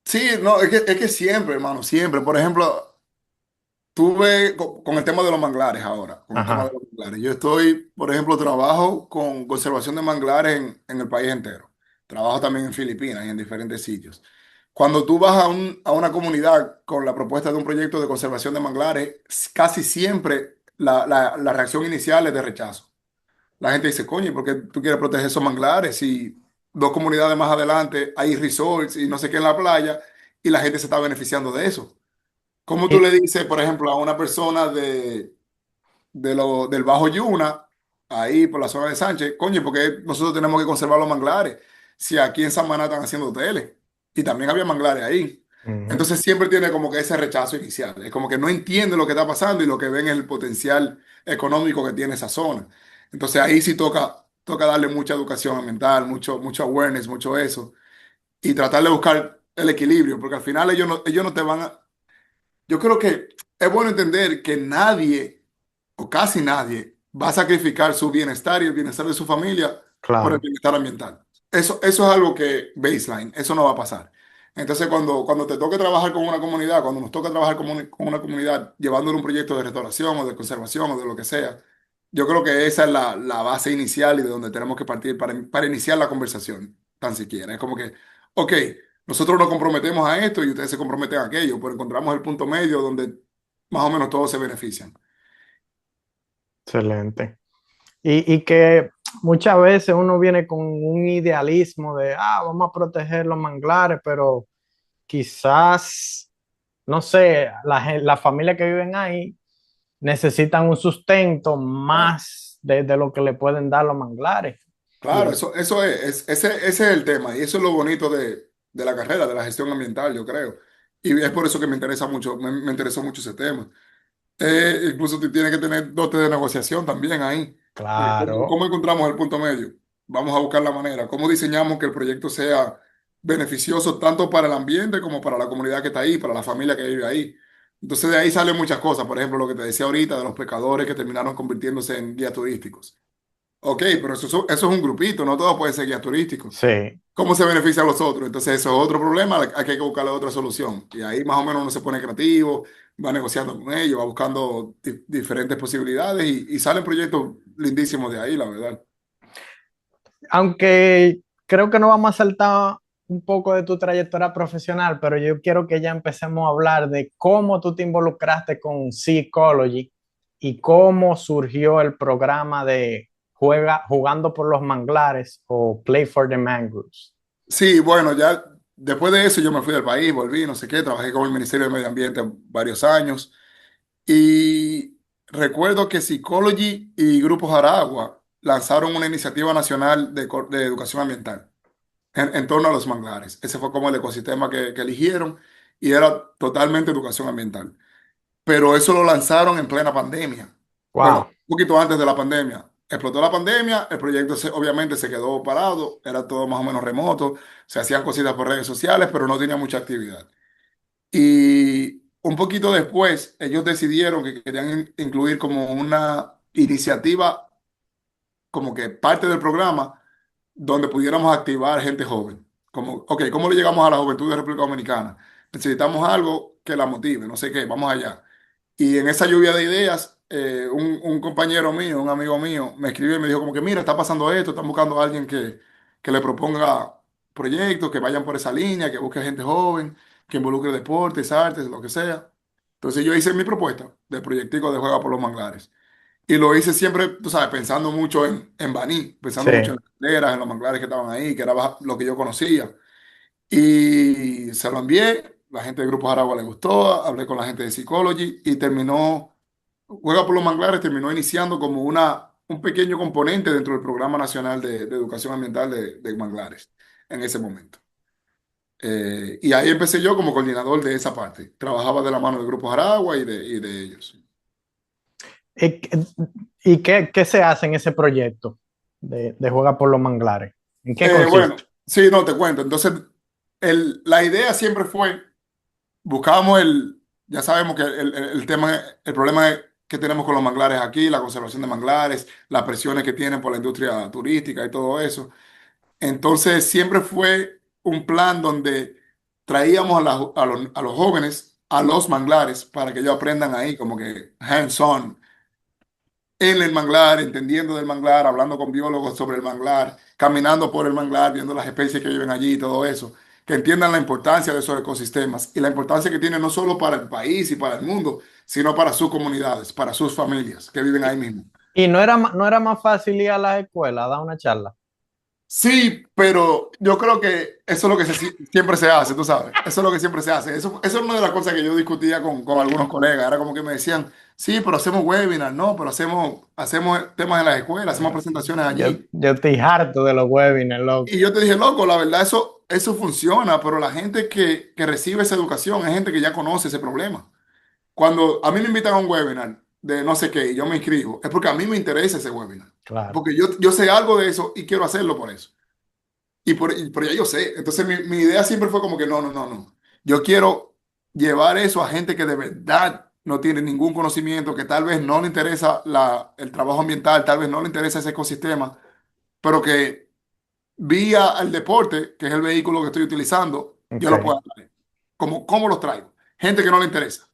Sí, no, es que siempre, hermano, siempre. Por ejemplo, tuve con el tema de los manglares ahora, con el tema de Ajá. los manglares. Yo estoy, por ejemplo, trabajo con conservación de manglares en el país entero. Trabajo también en Filipinas y en diferentes sitios. Cuando tú vas a una comunidad con la propuesta de un proyecto de conservación de manglares, casi siempre la reacción inicial es de rechazo. La gente dice, coño, ¿por qué tú quieres proteger esos manglares? Si dos comunidades más adelante hay resorts y no sé qué en la playa y la gente se está beneficiando de eso. ¿Cómo tú Y, le dices, por ejemplo, a una persona del Bajo Yuna, ahí por la zona de Sánchez, coño, porque nosotros tenemos que conservar los manglares? Si aquí en Samaná están haciendo hoteles y también había manglares ahí. ujú, Entonces siempre tiene como que ese rechazo inicial. Es como que no entiende lo que está pasando y lo que ven es el potencial económico que tiene esa zona. Entonces ahí sí toca darle mucha educación ambiental, mucho awareness, mucho eso, y tratar de buscar el equilibrio, porque al final ellos no te van a, yo creo que es bueno entender que nadie o casi nadie va a sacrificar su bienestar y el bienestar de su familia por el claro, bienestar ambiental. Eso es algo que baseline, eso no va a pasar. Entonces, cuando te toque trabajar con una comunidad, cuando nos toca trabajar con una comunidad llevándole un proyecto de restauración o de conservación o de lo que sea, yo creo que esa es la base inicial y de donde tenemos que partir para iniciar la conversación, tan siquiera. Es como que, ok. Nosotros nos comprometemos a esto y ustedes se comprometen a aquello, pero encontramos el punto medio donde más o menos todos se benefician. excelente. Y que muchas veces uno viene con un idealismo de, vamos a proteger los manglares, pero quizás, no sé, la familia que viven ahí necesitan un sustento Claro. más de lo que le pueden dar los manglares. Y Claro, ese es el tema y eso es lo bonito de la carrera, de la gestión ambiental, yo creo. Y es por eso que me interesa mucho, me interesó mucho ese tema. Incluso tú tienes que tener dotes de negociación también ahí. claro, ¿Cómo encontramos el punto medio? Vamos a buscar la manera. ¿Cómo diseñamos que el proyecto sea beneficioso tanto para el ambiente como para la comunidad que está ahí, para la familia que vive ahí? Entonces de ahí salen muchas cosas. Por ejemplo, lo que te decía ahorita de los pescadores que terminaron convirtiéndose en guías turísticos. Ok, pero eso es un grupito, no todos pueden ser guías turísticos. sí. ¿Cómo se beneficia a los otros? Entonces, eso es otro problema, hay que buscarle otra solución. Y ahí más o menos uno se pone creativo, va negociando con ellos, va buscando diferentes posibilidades y salen proyectos lindísimos de ahí, la verdad. Aunque creo que no vamos a saltar un poco de tu trayectoria profesional, pero yo quiero que ya empecemos a hablar de cómo tú te involucraste con Seacology y cómo surgió el programa de Jugando por los Manglares o Play for the Mangroves. Sí, bueno, ya después de eso yo me fui del país, volví, no sé qué, trabajé con el Ministerio de Medio Ambiente varios años y recuerdo que Psychology y Grupo Jaragua lanzaron una iniciativa nacional de educación ambiental. En torno a los manglares. Ese fue como el ecosistema que eligieron y era totalmente educación ambiental. Pero eso lo lanzaron en plena pandemia. Bueno, Wow, un poquito antes de la pandemia. Explotó la pandemia, el proyecto obviamente se quedó parado, era todo más o menos remoto, se hacían cositas por redes sociales, pero no tenía mucha actividad. Y un poquito después, ellos decidieron que querían incluir como una iniciativa, como que parte del programa donde pudiéramos activar gente joven. Como, ok, ¿cómo le llegamos a la juventud de República Dominicana? Necesitamos algo que la motive, no sé qué, vamos allá. Y en esa lluvia de ideas, un compañero mío, un amigo mío, me escribió y me dijo como que, mira, está pasando esto, están buscando a alguien que le proponga proyectos, que vayan por esa línea, que busque gente joven, que involucre deportes, artes, lo que sea. Entonces yo hice mi propuesta del proyectico de Juega por los Manglares. Y lo hice siempre, tú sabes, pensando mucho en Baní, pensando mucho sí. en las banderas, en los manglares que estaban ahí, que era lo que yo conocía. Y se lo envié, la gente del Grupo Aragua le gustó, hablé con la gente de Psychology y terminó, Juega por los Manglares terminó iniciando como un pequeño componente dentro del Programa Nacional de Educación Ambiental de Manglares en ese momento. Y ahí empecé yo como coordinador de esa parte. Trabajaba de la mano del Grupo Aragua y de ellos. ¿Y, qué se hace en ese proyecto de Juega por los Manglares? ¿En qué Bueno, consiste? sí, no, te cuento. Entonces, la idea siempre fue, buscábamos ya sabemos que el tema, el problema que tenemos con los manglares aquí, la conservación de manglares, las presiones que tienen por la industria turística y todo eso. Entonces, siempre fue un plan donde traíamos a los jóvenes a los manglares para que ellos aprendan ahí como que hands-on en el manglar, entendiendo del manglar, hablando con biólogos sobre el manglar, caminando por el manglar, viendo las especies que viven allí y todo eso, que entiendan la importancia de esos ecosistemas y la importancia que tiene no solo para el país y para el mundo, sino para sus comunidades, para sus familias que viven ahí mismo. ¿Y no era más fácil ir a las escuelas a dar una charla? Sí, pero yo creo que eso es lo que siempre se hace, tú sabes. Eso es lo que siempre se hace. Eso es una de las cosas que yo discutía con algunos colegas. Era como que me decían, sí, pero hacemos webinars, no, pero hacemos temas en las escuelas, hacemos presentaciones allí. Yo estoy harto de los webinars, Y loco. yo te dije, loco, la verdad, eso funciona, pero la gente que recibe esa educación es gente que ya conoce ese problema. Cuando a mí me invitan a un webinar de no sé qué y yo me inscribo, es porque a mí me interesa ese webinar. Claro. Porque yo sé algo de eso y quiero hacerlo por eso. Pero ya yo sé. Entonces mi idea siempre fue como que no, no, no, no. Yo quiero llevar eso a gente que de verdad no tiene ningún conocimiento, que tal vez no le interesa el trabajo ambiental, tal vez no le interesa ese ecosistema, pero que vía el deporte, que es el vehículo que estoy utilizando, yo lo Ok. puedo traer. ¿Cómo los traigo? Gente que no le interesa.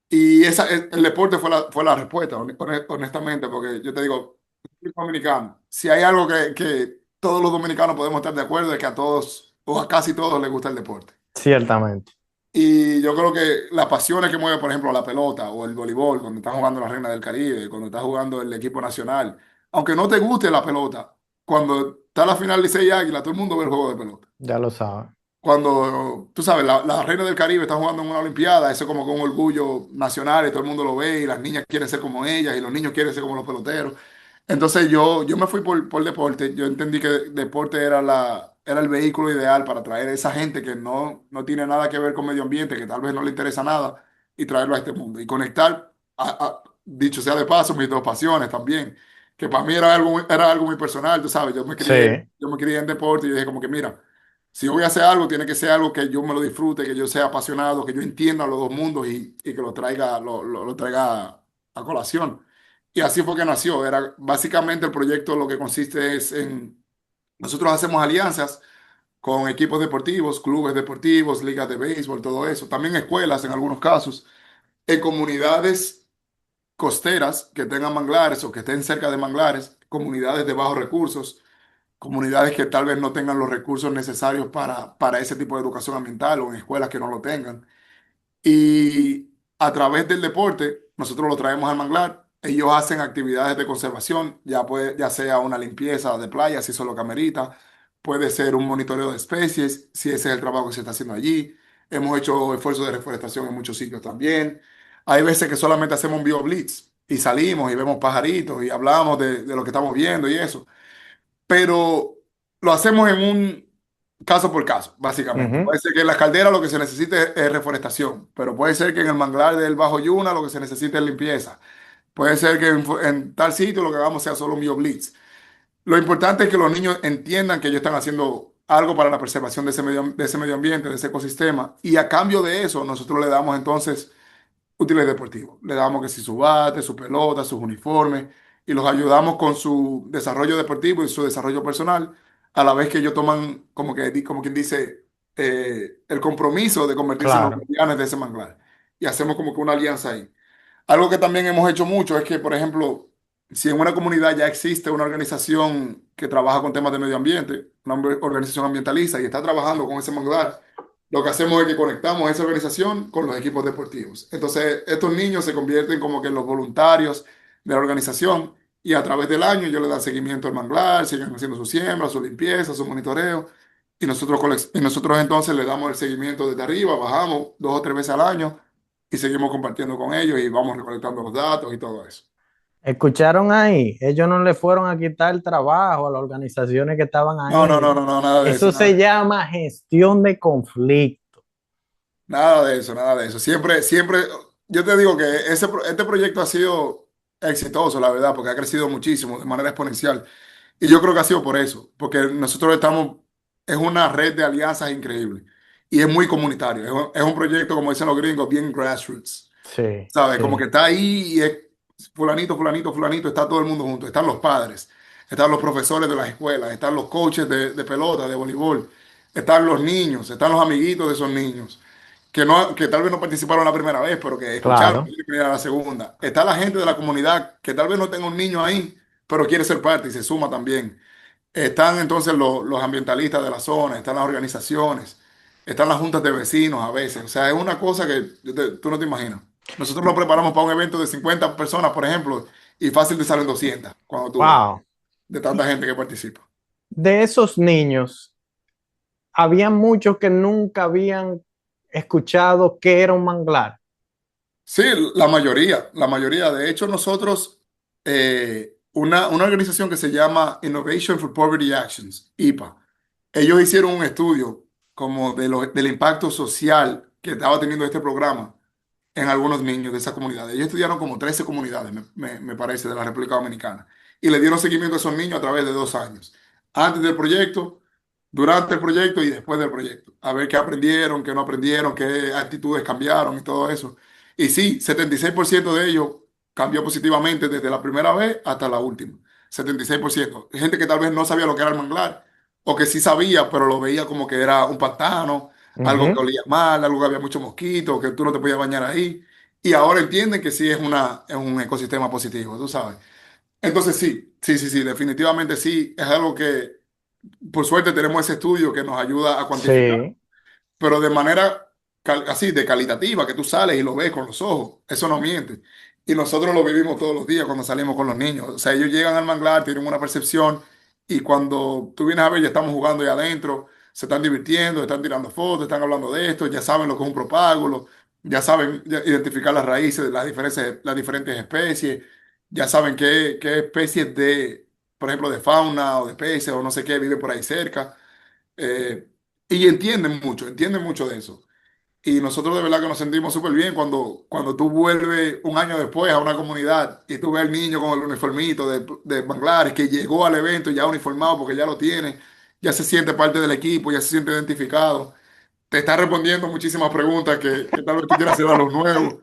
Y el deporte fue la respuesta, honestamente, porque yo te digo, soy dominicano, si hay algo que todos los dominicanos podemos estar de acuerdo es que a todos o a casi todos les gusta el deporte. Ciertamente. Y yo creo que las pasiones que mueve, por ejemplo, la pelota o el voleibol, cuando están jugando la Reina del Caribe, cuando está jugando el equipo nacional, aunque no te guste la pelota, cuando está la final de 6 Águila, todo el mundo ve el juego de pelota. Ya lo saben. Cuando, tú sabes, la Reina del Caribe está jugando en una Olimpiada, eso es como con un orgullo nacional y todo el mundo lo ve y las niñas quieren ser como ellas y los niños quieren ser como los peloteros. Entonces yo me fui por deporte. Yo entendí que deporte era era el vehículo ideal para traer a esa gente que no tiene nada que ver con medio ambiente, que tal vez no le interesa nada, y traerlo a este mundo. Y conectar, dicho sea de paso, mis dos pasiones también, que para mí era algo muy personal, tú sabes. Sí, Yo me crié en deporte y dije como que, mira, si yo voy a hacer algo, tiene que ser algo que yo me lo disfrute, que yo sea apasionado, que yo entienda los dos mundos y que lo traiga a colación. Y así fue que nació. Era básicamente el proyecto lo que consiste es en nosotros hacemos alianzas con equipos deportivos, clubes deportivos, ligas de béisbol, todo eso. También escuelas en algunos casos, en comunidades costeras que tengan manglares o que estén cerca de manglares, comunidades de bajos recursos, comunidades que tal vez no tengan los recursos necesarios para ese tipo de educación ambiental o en escuelas que no lo tengan. Y a través del deporte, nosotros lo traemos al manglar. Ellos hacen actividades de conservación, ya sea una limpieza de playa, si eso es lo que amerita, puede ser un monitoreo de especies, si ese es el trabajo que se está haciendo allí. Hemos hecho esfuerzos de reforestación en muchos sitios también. Hay veces que solamente hacemos un bioblitz y salimos y vemos pajaritos y hablamos de lo que estamos viendo y eso, pero lo hacemos en un caso por caso, básicamente. ujú, Puede ser que en las calderas lo que se necesite es reforestación, pero puede ser que en el manglar del Bajo Yuna lo que se necesite es limpieza. Puede ser que en tal sitio lo que hagamos sea solo un bioblitz. Lo importante es que los niños entiendan que ellos están haciendo algo para la preservación de ese medio ambiente, de ese ecosistema, y a cambio de eso nosotros le damos entonces útiles deportivos. Le damos que si su bate, su pelota, sus uniformes y los ayudamos con su desarrollo deportivo y su desarrollo personal, a la vez que ellos toman, como quien dice, el compromiso de convertirse en los claro, guardianes de ese manglar. Y hacemos como que una alianza ahí. Algo que también hemos hecho mucho es que, por ejemplo, si en una comunidad ya existe una organización que trabaja con temas de medio ambiente, una organización ambientalista y está trabajando con ese manglar, lo que hacemos es que conectamos esa organización con los equipos deportivos. Entonces, estos niños se convierten como que en los voluntarios de la organización y a través del año ellos le dan seguimiento al manglar, siguen haciendo su siembra, su limpieza, su monitoreo. Y nosotros entonces le damos el seguimiento desde arriba, bajamos 2 o 3 veces al año y seguimos compartiendo con ellos y vamos recolectando los datos y todo eso. escucharon ahí, ellos no le fueron a quitar el trabajo a las organizaciones que estaban No, no, ahí. no, no, no, nada de eso, Eso se llama gestión de conflicto. nada de eso, nada de eso. Siempre, yo te digo que este proyecto ha sido exitoso, la verdad, porque ha crecido muchísimo de manera exponencial. Y yo creo que ha sido por eso, porque nosotros estamos, es una red de alianzas increíble y es muy comunitario. Es un proyecto, como dicen los gringos, bien grassroots. Sí, ¿Sabes? Como que sí, está ahí y es fulanito, fulanito, fulanito, está todo el mundo junto. Están los padres, están los profesores de las escuelas, están los coaches de pelota, de voleibol, están los niños, están los amiguitos de esos niños, que tal vez no participaron la primera vez, pero que escucharon claro. la segunda. Está la gente de la comunidad que tal vez no tenga un niño ahí, pero quiere ser parte y se suma también. Están entonces los ambientalistas de la zona, están las organizaciones, están las juntas de vecinos a veces. O sea, es una cosa que tú no te imaginas. Nosotros lo preparamos para un evento de 50 personas, por ejemplo, y fácil de salen 200 cuando tú ves, Wow. de tanta gente que participa. De esos niños, había muchos que nunca habían escuchado qué era un manglar. Sí, la mayoría. De hecho, nosotros, una organización que se llama Innovation for Poverty Actions, IPA, ellos hicieron un estudio como del impacto social que estaba teniendo este programa en algunos niños de esa comunidad. Ellos estudiaron como 13 comunidades, me parece, de la República Dominicana. Y le dieron seguimiento a esos niños a través de 2 años. Antes del proyecto, durante el proyecto y después del proyecto. A ver qué aprendieron, qué no aprendieron, qué actitudes cambiaron y todo eso. Y sí, 76% de ellos cambió positivamente desde la primera vez hasta la última. 76%. Gente que tal vez no sabía lo que era el manglar, o que sí sabía, pero lo veía como que era un pantano, algo que Ujú. olía mal, algo que había muchos mosquitos, que tú no te podías bañar ahí. Y ahora entienden que sí es un ecosistema positivo, tú sabes. Entonces sí, sí, sí, sí, definitivamente sí, es algo que por suerte tenemos ese estudio que nos ayuda a cuantificar, Sí, pero de manera así, de calitativa, que tú sales y lo ves con los ojos, eso no miente. Y nosotros lo vivimos todos los días cuando salimos con los niños. O sea, ellos llegan al manglar, tienen una percepción y cuando tú vienes a ver, ya estamos jugando ahí adentro, se están divirtiendo, están tirando fotos, están hablando de esto, ya saben lo que es un propágulo, ya saben identificar las raíces de las diferentes especies, ya saben qué especies de, por ejemplo, de fauna o de peces o no sé qué viven por ahí cerca. eh, y entienden mucho de eso. Y nosotros de verdad que nos sentimos súper bien cuando tú vuelves un año después a una comunidad y tú ves al niño con el uniformito de Bangladesh que llegó al evento ya uniformado porque ya lo tiene, ya se siente parte del equipo, ya se siente identificado, te está respondiendo muchísimas preguntas que tal vez tú quieras hacer a los nuevos,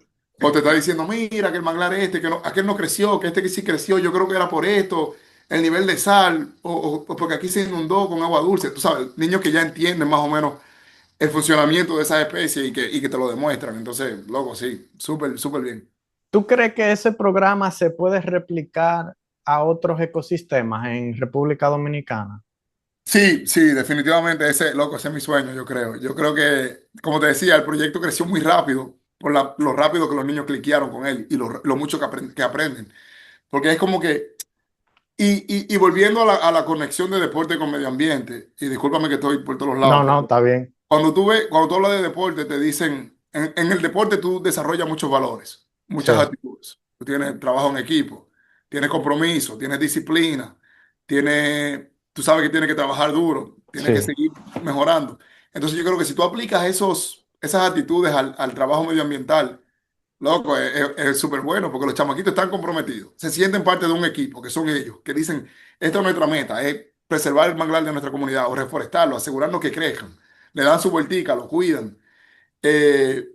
o te está diciendo, mira, que el manglar este, que no, aquel no creció, que este que sí creció, yo creo que era por esto, el nivel de sal, o porque aquí se inundó con agua dulce, tú sabes, niños que ya entienden más o menos el funcionamiento de esa especie y que te lo demuestran. Entonces, loco, sí, súper, súper bien. ¿Tú crees que ese programa se puede replicar a otros ecosistemas en República Dominicana? Sí, sí, definitivamente ese, loco, ese es mi sueño, yo creo. Yo creo que, como te decía, el proyecto creció muy rápido por lo rápido que los niños cliquearon con él y lo mucho que aprenden. Porque es como que, y volviendo a la conexión de deporte con medio ambiente, y discúlpame que estoy por todos No, lados, no, está bien. cuando tú hablas de deporte, te dicen, en el deporte tú desarrollas muchos valores, Sí, muchas actitudes. Tú tienes trabajo en equipo, tienes compromiso, tienes disciplina, tú sabes que tienes que trabajar duro, tienes que sí. seguir mejorando. Entonces yo creo que si tú aplicas esas actitudes al trabajo medioambiental, loco, es súper bueno porque los chamaquitos están comprometidos, se sienten parte de un equipo, que son ellos, que dicen, esta es nuestra meta, es preservar el manglar de nuestra comunidad o reforestarlo, asegurarnos que crezcan. Le dan su vueltica, lo cuidan.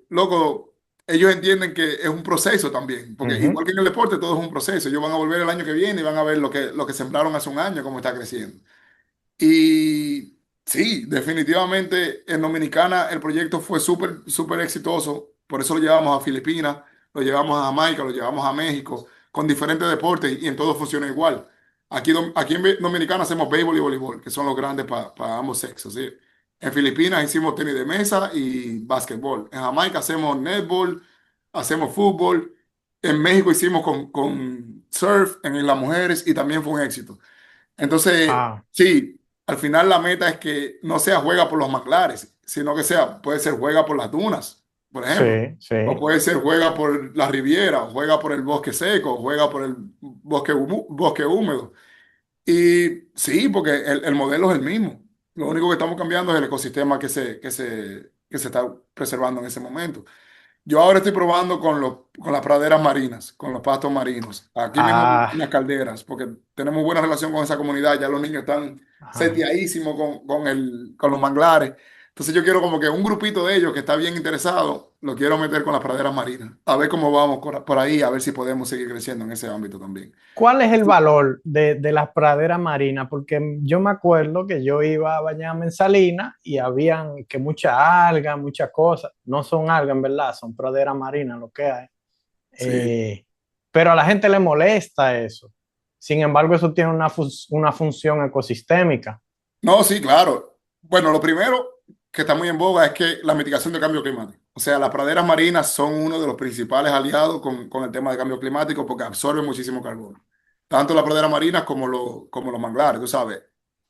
Loco, ellos entienden que es un proceso también, porque Ujú. igual que en el deporte, todo es un proceso. Ellos van a volver el año que viene y van a ver lo que sembraron hace un año, cómo está creciendo. Y sí, definitivamente en Dominicana el proyecto fue súper, súper exitoso. Por eso lo llevamos a Filipinas, lo llevamos a Jamaica, lo llevamos a México, con diferentes deportes y en todo funciona igual. Aquí en Dominicana hacemos béisbol y voleibol, que son los grandes para ambos sexos, ¿sí? En Filipinas hicimos tenis de mesa y básquetbol. En Jamaica hacemos netball, hacemos fútbol. En México hicimos con surf en las mujeres y también fue un éxito. Entonces, Ah, sí, al final la meta es que no sea juega por los manglares, sino que puede ser juega por las dunas, por ejemplo. sí, sí. O puede ser juega por la riviera, o juega por el bosque seco, o juega por el bosque húmedo. Y sí, porque el modelo es el mismo. Lo único que estamos cambiando es el ecosistema que se está preservando en ese momento. Yo ahora estoy probando con las praderas marinas, con los pastos marinos. Aquí mismo en Ah, las calderas, porque tenemos buena relación con esa comunidad. Ya los niños están ajá. seteadísimos con los manglares. Entonces yo quiero como que un grupito de ellos que está bien interesado, lo quiero meter con las praderas marinas. A ver cómo vamos por ahí, a ver si podemos seguir creciendo en ese ámbito también. ¿Cuál es el valor de las praderas marinas? Porque yo me acuerdo que yo iba a bañarme en Salinas y habían que mucha alga, muchas cosas. No son algas, en verdad, son praderas marinas lo que hay. Sí. Eh, pero a la gente le molesta eso. Sin embargo, eso tiene una función ecosistémica. No, sí, claro. Bueno, lo primero que está muy en boga es que la mitigación del cambio climático. O sea, las praderas marinas son uno de los principales aliados con el tema del cambio climático porque absorben muchísimo carbono. Tanto las praderas marinas como los manglares, tú sabes.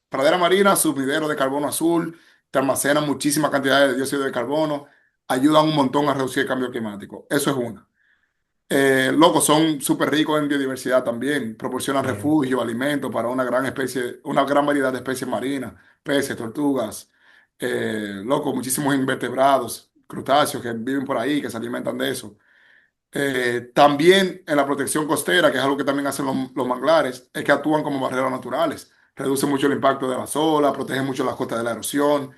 Pradera marina, sumidero de carbono azul, te almacenan muchísimas cantidades de dióxido de carbono, ayudan un montón a reducir el cambio climático. Eso es una. Loco, son súper ricos en biodiversidad también, proporcionan Sí. refugio, alimento para una gran variedad de especies marinas, peces, tortugas, loco, muchísimos invertebrados, crustáceos que viven por ahí, que se alimentan de eso. También en la protección costera, que es algo que también hacen los manglares, es que actúan como barreras naturales. Reducen mucho el impacto de las olas, protegen mucho las costas de la erosión.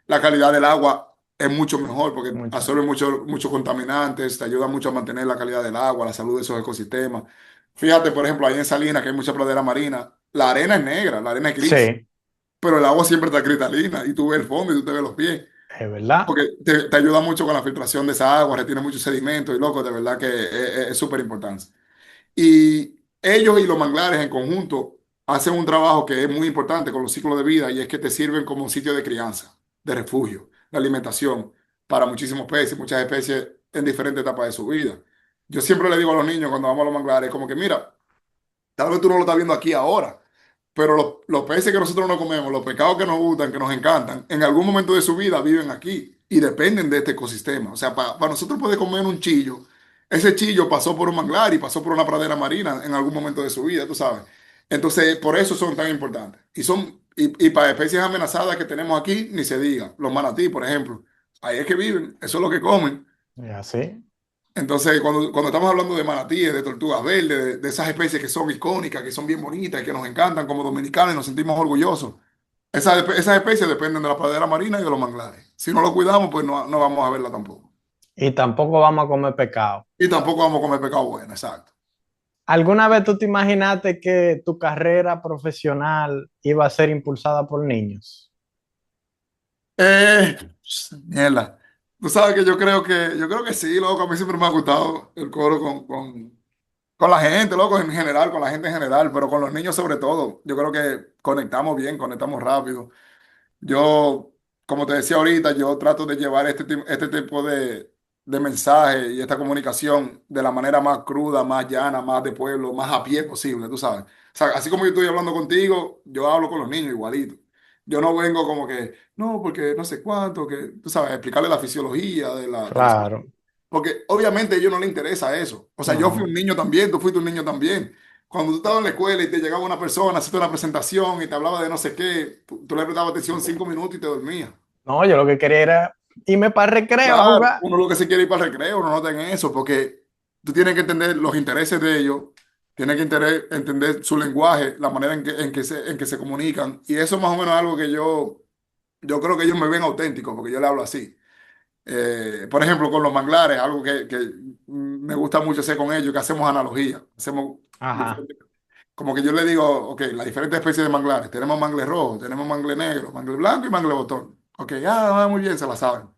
La calidad del agua es mucho mejor porque Mucho. absorbe muchos contaminantes, te ayuda mucho a mantener la calidad del agua, la salud de esos ecosistemas. Fíjate, por ejemplo, ahí en Salinas, que hay mucha pradera marina, la arena es negra, la arena es gris, Sí, pero el agua siempre está cristalina y tú ves el fondo y tú te ves los pies. es verdad. Porque te ayuda mucho con la filtración de esa agua, retiene mucho sedimento y loco, de verdad que es súper importante. Y ellos y los manglares en conjunto hacen un trabajo que es muy importante con los ciclos de vida y es que te sirven como un sitio de crianza, de refugio, de alimentación para muchísimos peces, muchas especies en diferentes etapas de su vida. Yo siempre le digo a los niños cuando vamos a los manglares, como que mira, tal vez tú no lo estás viendo aquí ahora, pero los peces que nosotros no comemos, los pescados que nos gustan, que nos encantan, en algún momento de su vida viven aquí y dependen de este ecosistema. O sea, para nosotros poder comer un chillo, ese chillo pasó por un manglar y pasó por una pradera marina en algún momento de su vida, tú sabes. Entonces, por eso son tan importantes. Y para especies amenazadas que tenemos aquí, ni se diga. Los manatí, por ejemplo. Ahí es que viven, eso es lo que comen. Y así. Entonces, cuando estamos hablando de manatíes, de tortugas verdes, de esas especies que son icónicas, que son bien bonitas, que nos encantan como dominicanos y nos sentimos orgullosos, esas especies dependen de la pradera marina y de los manglares. Si no lo cuidamos, pues no vamos a verla tampoco. Y tampoco vamos a comer pescado. Y tampoco vamos a comer pescado bueno, exacto. ¿Alguna vez tú te imaginaste que tu carrera profesional iba a ser impulsada por niños? Eh, Mierda. Tú sabes que yo creo que sí, loco. A mí siempre me ha gustado el coro con la gente, loco, en general, con la gente en general, pero con los niños sobre todo. Yo creo que conectamos bien, conectamos rápido. Yo, como te decía ahorita, yo trato de llevar este tipo de mensaje y esta comunicación de la manera más cruda, más llana, más de pueblo, más a pie posible, tú sabes. O sea, así como yo estoy hablando contigo, yo hablo con los niños igualito. Yo no vengo como que, no, porque no sé cuánto, que, tú sabes, explicarle la fisiología de las cosas. Claro. Porque obviamente a ellos no les interesa eso. O sea, yo fui No. un niño también, tú fuiste un niño también. Cuando tú estabas en la escuela y te llegaba una persona, hacía una presentación y te hablaba de no sé qué, tú le prestabas atención 5 minutos y te dormías. No, yo lo que quería era irme para el recreo a Claro, jugar. uno lo que se quiere ir para el recreo, uno no está en eso, porque tú tienes que entender los intereses de ellos, tienes que entender su lenguaje, la manera en que se comunican. Y eso es más o menos algo que yo creo que ellos me ven auténtico, porque yo le hablo así. Por ejemplo, con los manglares, algo que me gusta mucho hacer con ellos, que hacemos analogía, hacemos Ajá. diferentes. Como que yo le digo, ok, las diferentes especies de manglares, tenemos mangle rojo, tenemos mangle negro, mangle blanco y mangle botón. Ok, muy bien, se la saben.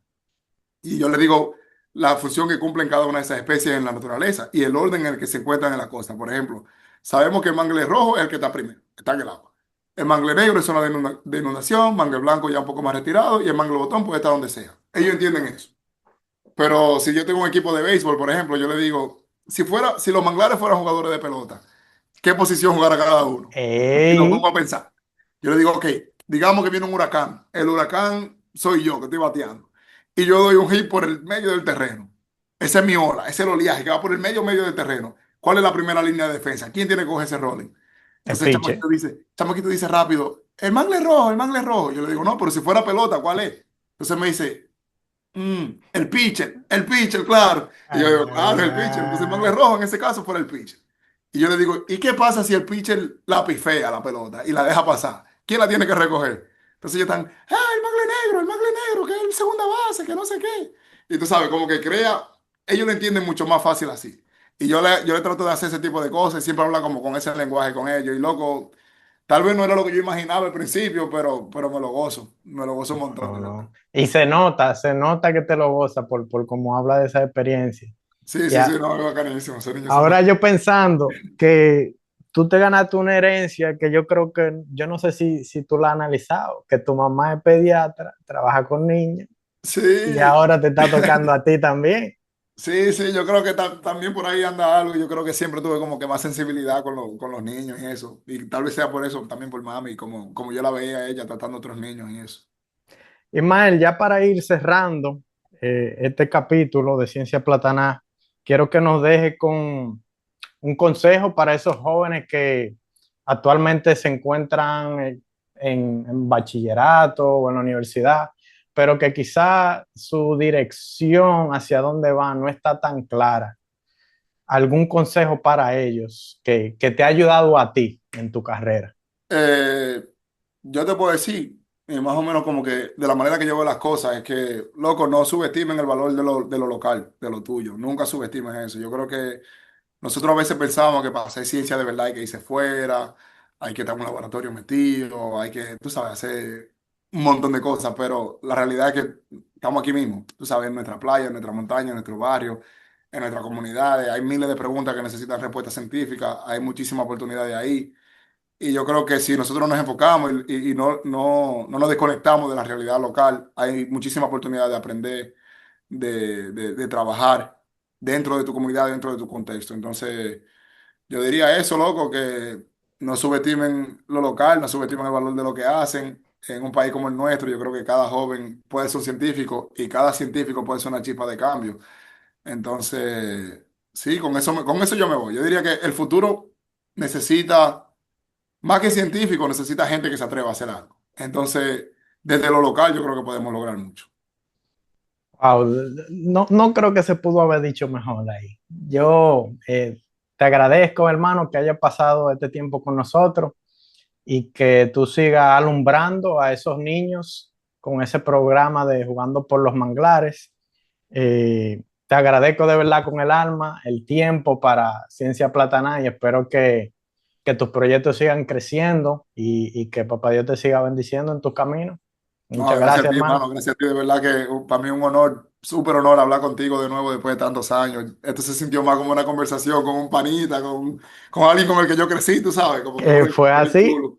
Y yo le digo la función que cumplen cada una de esas especies en la naturaleza y el orden en el que se encuentran en la costa. Por ejemplo, sabemos que el mangle rojo es el que está primero, está en el agua. El mangle negro es zona de inundación, mangle blanco ya un poco más retirado y el mangle botón puede estar donde sea. Ellos entienden eso. Pero si yo tengo un equipo de béisbol, por ejemplo, yo le digo, si los manglares fueran jugadores de pelota, ¿qué posición jugará cada uno? Y nos Ey, pongo a pensar. Yo le digo, ok, digamos que viene un huracán. El huracán soy yo que estoy bateando. Y yo doy un hit por el medio del terreno. Esa es mi ola, ese es el oleaje que va por el medio del terreno. ¿Cuál es la primera línea de defensa? ¿Quién tiene que coger ese rolling? el Entonces piche. Chamaquito dice rápido, el mangle es rojo, el mangle es rojo. Yo le digo, no, pero si fuera pelota, ¿cuál es? Entonces me dice, el pitcher, claro. Y yo digo, claro, el pitcher. Entonces el mangle Ah, rojo en ese caso fuera el pitcher. Y yo le digo, ¿y qué pasa si el pitcher la pifea la pelota y la deja pasar? ¿Quién la tiene que recoger? Entonces ellos están, el mangle negro, que es el segunda base, que no sé qué. Y tú sabes, como que crea, ellos lo entienden mucho más fácil así. Y yo le trato de hacer ese tipo de cosas y siempre hablar como con ese lenguaje con ellos. Y loco, tal vez no era lo que yo imaginaba al principio, pero me lo gozo un montón, no, de verdad. no. Y se nota que te lo goza por cómo habla de esa experiencia. Sí, sí, sí, Ya, no, es bacanísimo, esos niños son ahora bacanísimos. yo pensando que tú te ganaste una herencia que yo creo que, yo no sé si tú la has analizado, que tu mamá es pediatra, trabaja con niños y Sí, ahora te está tocando a ti también. sí, sí, yo creo que también por ahí anda algo. Yo creo que siempre tuve como que más sensibilidad con los niños y eso. Y tal vez sea por eso, también por mami, como yo la veía a ella tratando a otros niños y eso. Ismael, ya para ir cerrando este capítulo de Ciencia Plataná, quiero que nos deje con un consejo para esos jóvenes que actualmente se encuentran en bachillerato o en la universidad, pero que quizá su dirección hacia dónde van no está tan clara. ¿Algún consejo para ellos que te ha ayudado a ti en tu carrera? Eh, yo te puedo decir, más o menos como que de la manera que yo veo las cosas, es que, loco, no subestimen el valor de lo local, de lo tuyo. Nunca subestimen eso. Yo creo que nosotros a veces pensamos que para hacer ciencia de verdad hay que irse fuera, hay que estar en un laboratorio metido, hay que, tú sabes, hacer un montón de cosas, pero la realidad es que estamos aquí mismo, tú sabes, en nuestra playa, en nuestra montaña, en nuestro barrio, en nuestras comunidades. Hay miles de preguntas que necesitan respuestas científicas, hay muchísimas oportunidades ahí. Y yo creo que si nosotros nos enfocamos y no nos desconectamos de la realidad local, hay muchísima oportunidad de aprender, de trabajar dentro de tu comunidad, dentro de tu contexto. Entonces, yo diría eso, loco, que no subestimen lo local, no subestimen el valor de lo que hacen. En un país como el nuestro, yo creo que cada joven puede ser un científico y cada científico puede ser una chispa de cambio. Entonces, Sí, con eso yo me voy. Yo diría que el futuro necesita, más que científico, necesita gente que se atreva a hacer algo. Entonces, desde lo local yo creo que podemos lograr mucho. Wow, no, no creo que se pudo haber dicho mejor ahí. Yo te agradezco, hermano, que hayas pasado este tiempo con nosotros y que tú sigas alumbrando a esos niños con ese programa de Jugando por los Manglares. Te agradezco de verdad con el alma, el tiempo para Ciencia Plataná y espero que tus proyectos sigan creciendo y que Papá Dios te siga bendiciendo en tus caminos. No, Muchas gracias a gracias, ti, hermano. hermano. Gracias a ti, de verdad que para mí es un honor, súper honor hablar contigo de nuevo después de tantos años. Esto se sintió más como una conversación con un panita, con alguien con el que yo crecí, tú sabes, como que fue Fue bien así. chulo.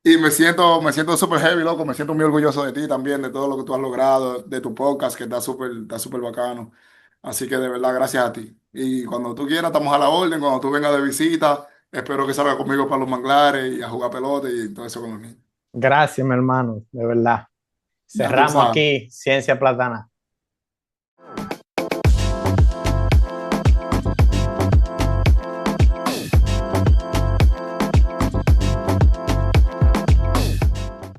Y me siento súper heavy, loco. Me siento muy orgulloso de ti también, de todo lo que tú has logrado, de tu podcast, que está súper bacano. Así que de verdad, gracias a ti. Y cuando tú quieras, estamos a la orden. Cuando tú vengas de visita, espero que salgas conmigo para los manglares y a jugar pelota y todo eso con los niños. Gracias, mi hermano, de verdad. Ya tú Cerramos sabes. aquí Ciencia Plataná.